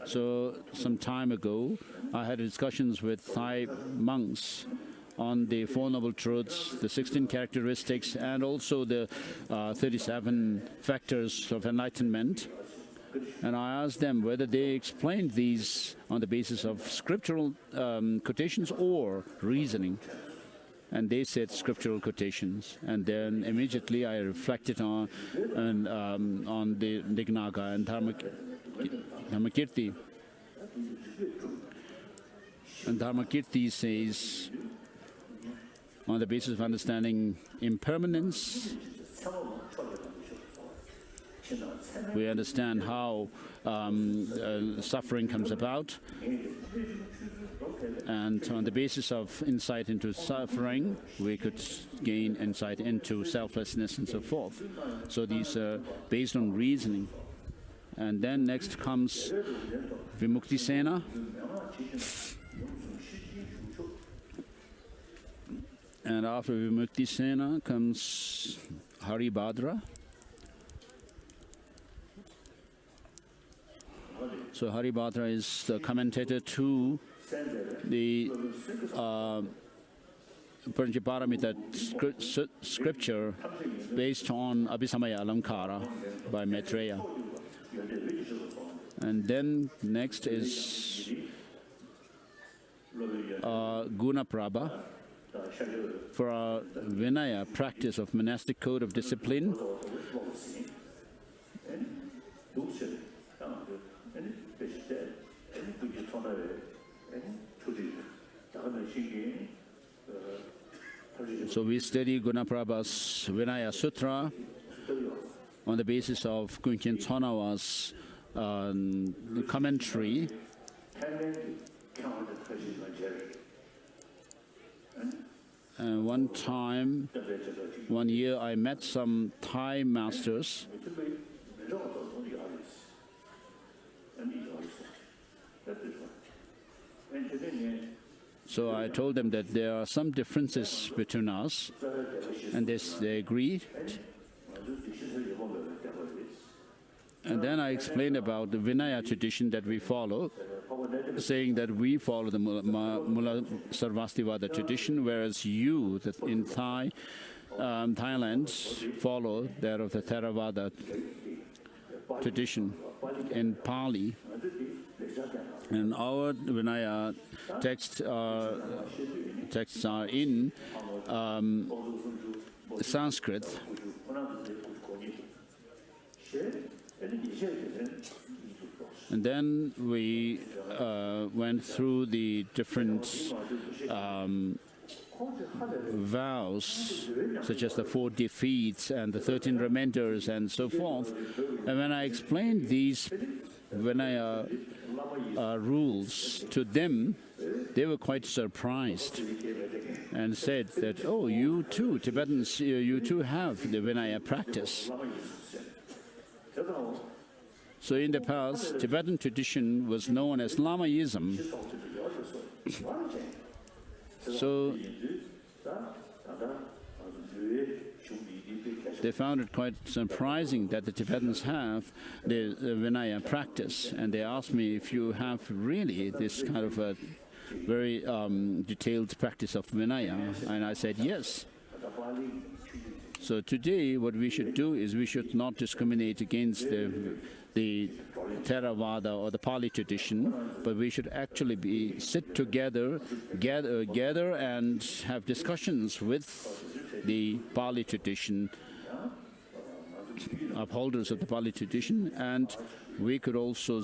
So some time ago, I had discussions with Thai monks on the Four Noble Truths, the 16 characteristics, and also the 37 factors of enlightenment. And I asked them whether they explained these on the basis of scriptural quotations or reasoning. And they said scriptural quotations. And then immediately I reflected on the Dignaga and Dharmakirti. And Dharmakirti says, on the basis of understanding impermanence, We understand how suffering comes about. And on the basis of insight into suffering, we could gain insight into selflessness and so forth. So these are based on reasoning. And then next comes Vimuktisena. And after Vimuktisena comes Haribhadra. So Haribhadra is the commentator to the Paramita scripture based on Abhisamaya Alamkara by Maitreya. And then next is Gunaprabha for our Vinaya practice of monastic code of discipline. So we study Gunaprabha's Vinaya Sutra on the basis of Kunchen Tsonawa's commentary. And one year, I met some Thai masters. So I told them that there are some differences between us, and they agreed. And then I explained about the Vinaya tradition that we follow, saying that we follow the Mula Sarvastivada tradition, whereas you, in Thailand, follow that of the Theravada tradition in Pali. And our Vinaya texts are in Sanskrit. And then we went through the different vows, such as the 4 defeats and the 13 remainders and so forth. And when I explained these Vinaya rules to them, they were quite surprised and said that, oh, you too, Tibetans, you too have the Vinaya practice. So in the past, Tibetan tradition was known as Lamaism. So they found it quite surprising that the Tibetans have the Vinaya practice. And they asked me if you have really this kind of a very detailed practice of Vinaya. And I said yes. So today what we should do is we should not discriminate against the Theravada or the Pali tradition, but we should actually sit together, gather and have discussions with the Pali tradition, upholders of the Pali tradition, and we could also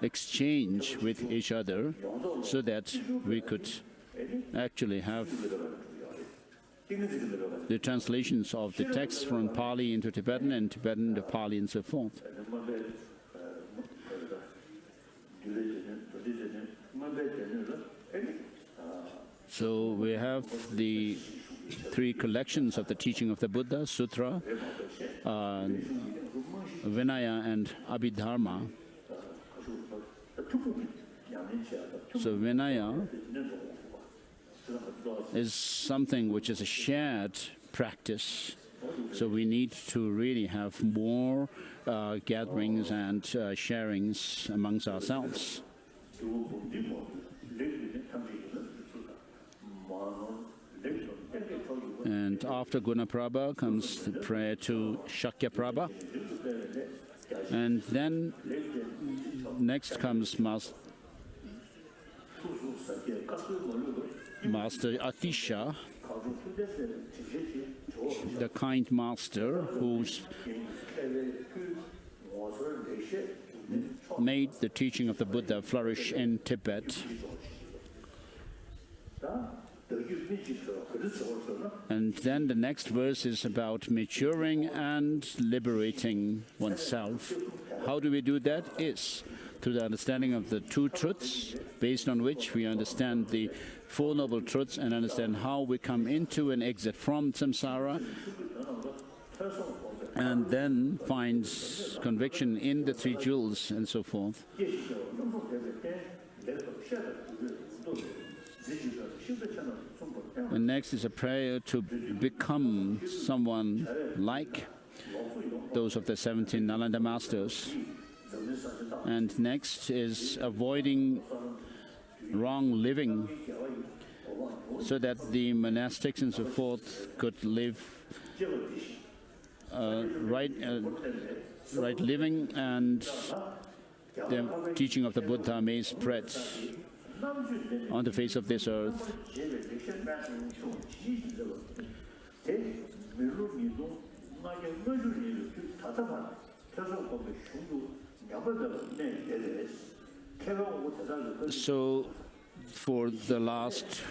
exchange with each other so that we could actually have the translations of the text from Pali into Tibetan and Tibetan to Pali and so forth. So we have the 3 collections of the teaching of the Buddha, Sutra, Vinaya and Abhidharma. So Vinaya is something which is a shared practice. So we need to really have more gatherings and sharings amongst ourselves. And after Gunaprabha comes the prayer to Shakyaprabha. And then next comes Master Atisha, the kind master who's made the teaching of the Buddha flourish in Tibet. And then the next verse is about maturing and liberating oneself. How do we do that? Is through the understanding of the two truths, based on which we understand the Four Noble Truths and understand how we come into and exit from samsara, and then finds conviction in the Three Jewels and so forth. And next is a prayer to become someone like those of the 17 Nalanda masters. And next is avoiding wrong living, so that the monastics and so forth could live right living, and the teaching of the Buddha may spread on the face of this earth. So for the last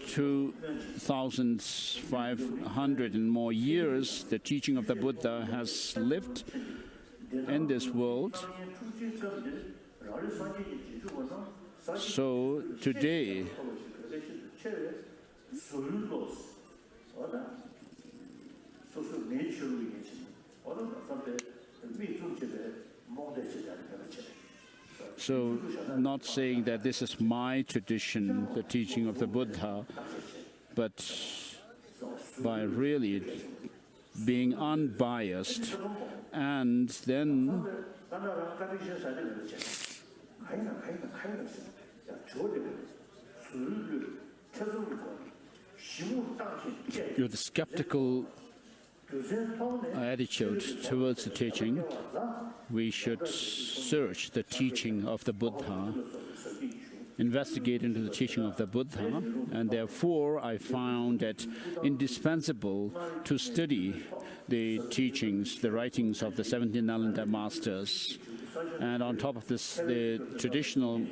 2,500 and more years, the teaching of the Buddha has lived in this world. So today, so not saying that this is my tradition, the teaching of the Buddha, but by really being unbiased, and then with a skeptical attitude towards the teaching, we should search the teaching of the Buddha, investigate into the teaching of the Buddha, and therefore I found it indispensable to study the teachings, the writings of the 17 Nalanda masters. And on top of this, the traditional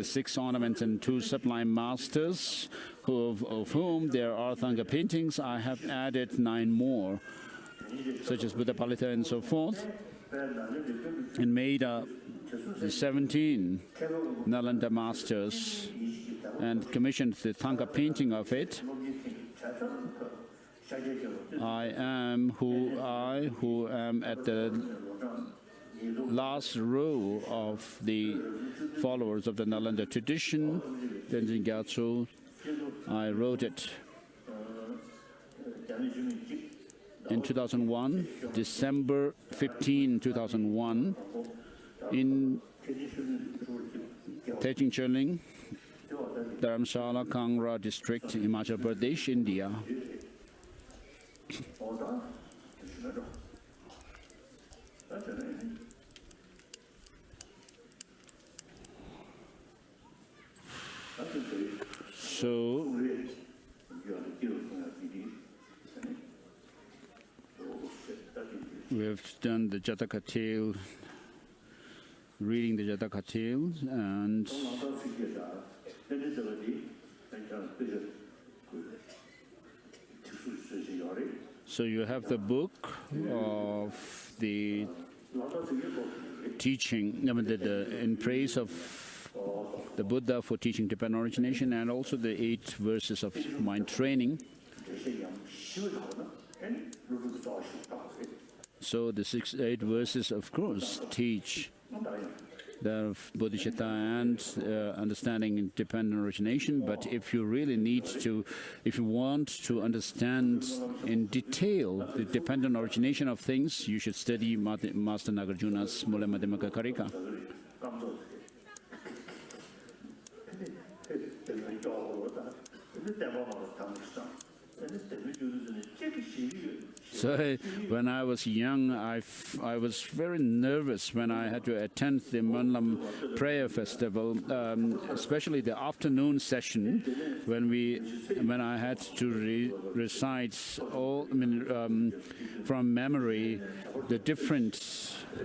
6 ornaments and 2 sublime masters, of whom there are Thangpa paintings. I have added 9 more, such as Buddha Palita and so forth, and made up the 17 Nalanda masters and commissioned the Thangpa painting of it. I who am at the last row of the followers of the Nalanda tradition, Tenzin Gyatso. I wrote it in 2001, December 15, 2001, in Tejing Churling, Dharamsala, Kangra district, Himachal Pradesh, India. So we have done the Jataka tale, reading the Jataka tale, and so you have the book of the teaching, in praise of the Buddha for teaching Tibetan origination, and also the 8 verses of mind training. So the 8 verses, of course, teach the bodhicitta and understanding dependent origination. But if you really need to, if you want to understand in detail the dependent origination of things, you should study Master Nagarjuna's Mula Madhyamaka Karika. So when I was young, I was very nervous when I had to attend the Monlam prayer festival, especially the afternoon session, when I had to recite all, from memory, the different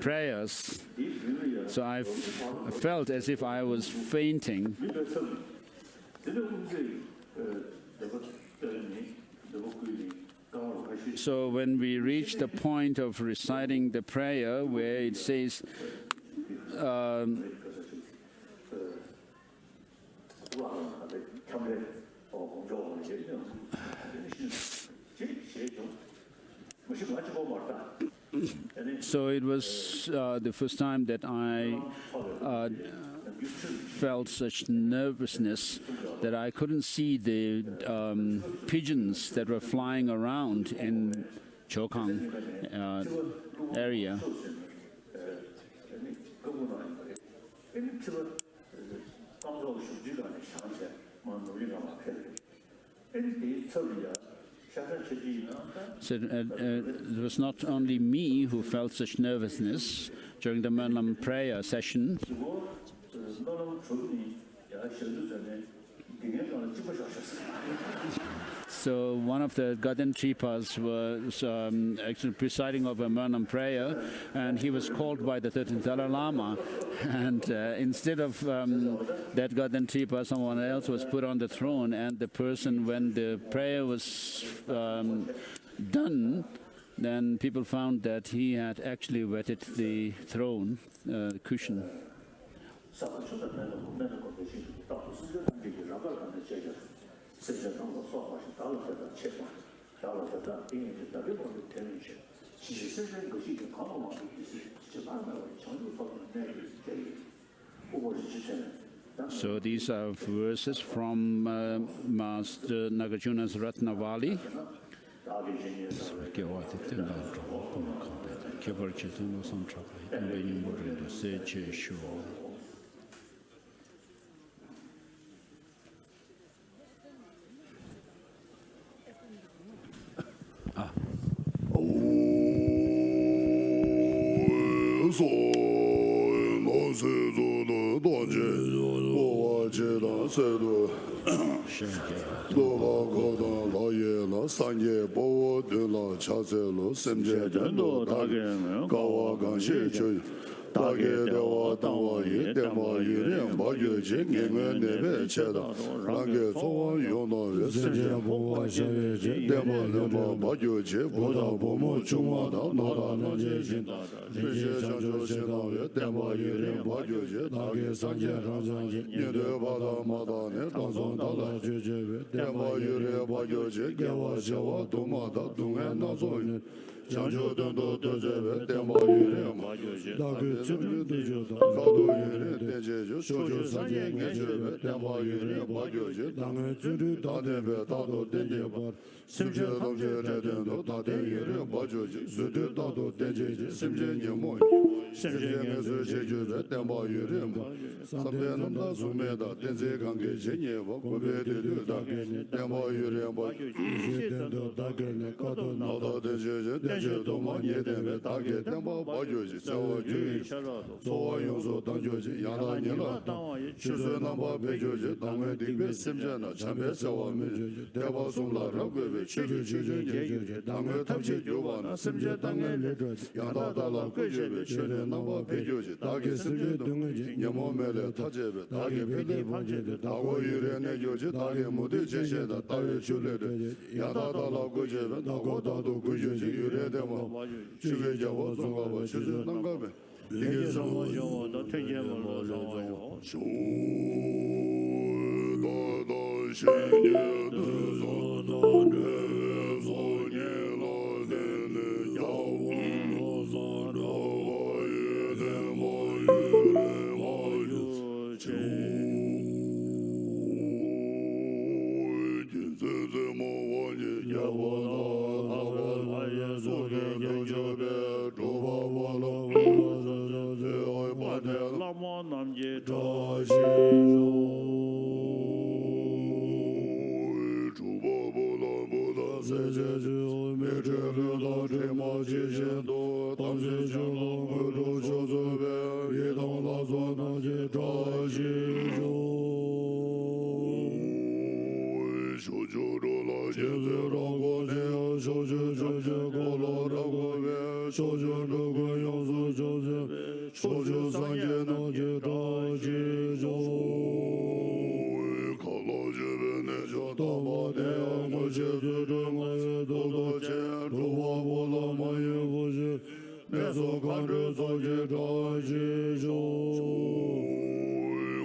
prayers. So I felt as if I was fainting. So when we reach the point of reciting the prayer where it says, so it was the first time that I felt such nervousness that I couldn't see the pigeons that were flying around in Chokhang area. So it was not only me who felt such nervousness during the Mönlam prayer session. So one of the Gaden Tripas was actually presiding over Mönlam prayer, and he was called by the 13th Dalai Lama. And instead of that Gaden Tripa, someone else was put on the throne, and the person, when the prayer was done, then people found that he had actually wetted the throne cushion. So these are verses from Master Nagarjuna's Ratnavali. Dage dewa dangwa ye denwa ye ren ba ye je nge nge nebe che da range sowa yo no ye se je bo wa she ye je denwa lenwa ba ye je bo da bo mo chungwa da no da na je shin da je je chang jo che da ye denwa ye ren ba ye je dage san je rang zang ye nye de ba da ma da ne dang song da la je je be denwa ye ren ba ye je ge wa she wa do ma da du nge na so ye Chang jo dong do de je be den ba yu re ma ju je da ge zhe de je da ga do yu re de je ju shou ju san ye nge je be den ba yu re ma ju je da nge zhe de da de be da do de je ba sim je dong je de de do da de yu re ma ju je zhe de da do de je sim je nye mo sim je nge zhe je ju be den ba yu re ma sam de nam da su me da den ze gang ge je nye ba ko be de de da ge den ba yu re ma ju je de do da ge ne ka do na da de je je do ma ye de be da ge den ba ba ju ji sa wo ju so wa yong so dang ju ji yang da ni la shi su na ba be ju ji dang me di be sim je na chan be sa wa me ju ji de ba song la ra ge be chi ju chi ju ye ju ji dang me tam chi ju ba na sim je dang me le ju ji yang da da la ge je be chi de na ba be ju ji da ge sim je dong ji ye mo me le ta je be da ge be de ba je de da wo yu re ne ju ji da ge mu de je she da da ye chu le de yang da da la ge je be da go da do ge ju ji yu re de mo去给家我送个我去是那个呗，一个生活生活都推荐我了生活生活。修大大新年的所大年所年老年的要我所着我也得我也得我有求。今世怎么我你要我到。nam je tra shi ro chu bo bo la bo da se je ju me che le da che ma ji shen do tam se ju lo me do cho zo be ye dong la zo na je tra shi ro shu ju ro la je ze ra go je shu ju ju ju go la ra go be shu ju ro go yong su ju ju shu ju san ye na je tra shi ro ka la je be ne jo ta ma de ang mo je zu ru ma ye do do che ro so kan ru so je da ji jo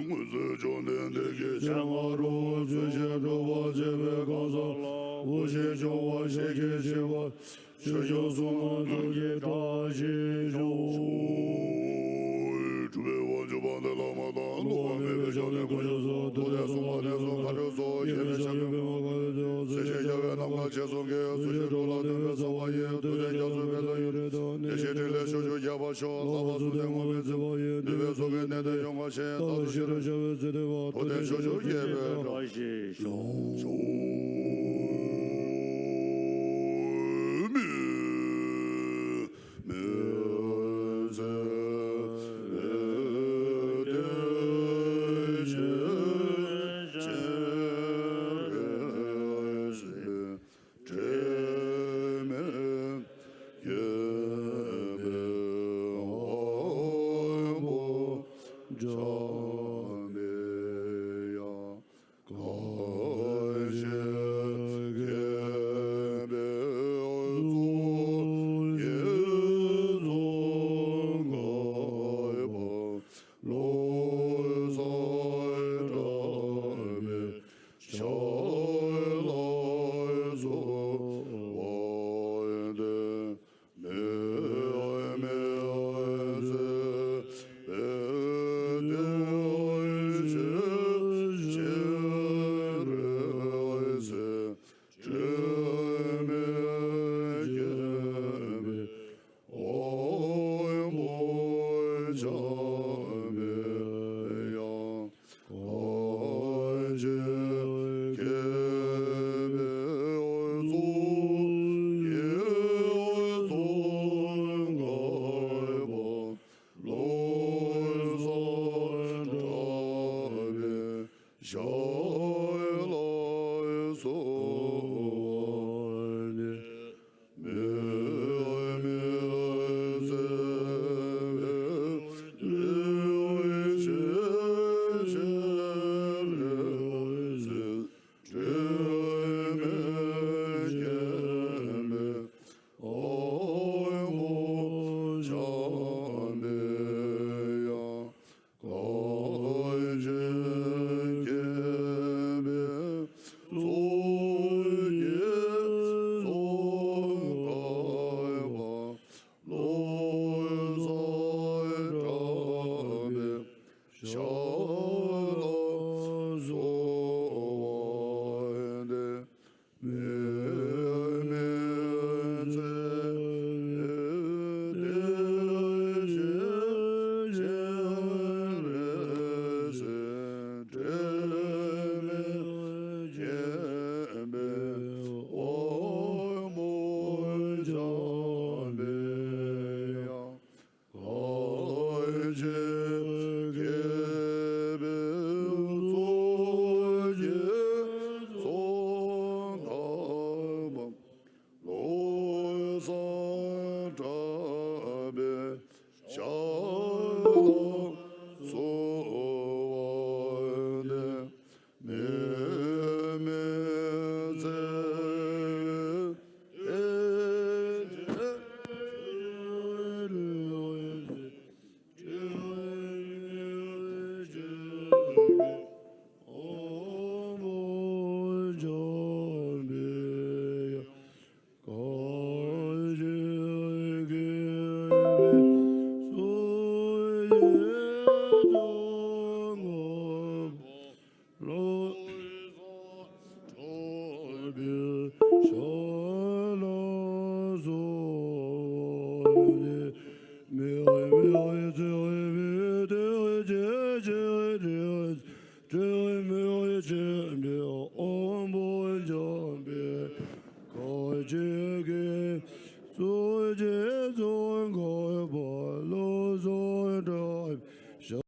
mu se jo den de ge chang a ru su je ro wa je be ga sa wu je jo wa je ge je wa je jo su ma do ge da ji jo 주의 원주반의 라마다 로함의 배전의 고조소 도대소 마대소 가려소 예배샤며 세제자의 남과 재성계 수시로라는 배사와예 도대자수배서 유래도 내시릴레 쇼주 야바쇼 사바수 대모의 즈보예 느베속의 내대 영화시 따두시를 저베즈레와 도대쇼주 예배 라시 me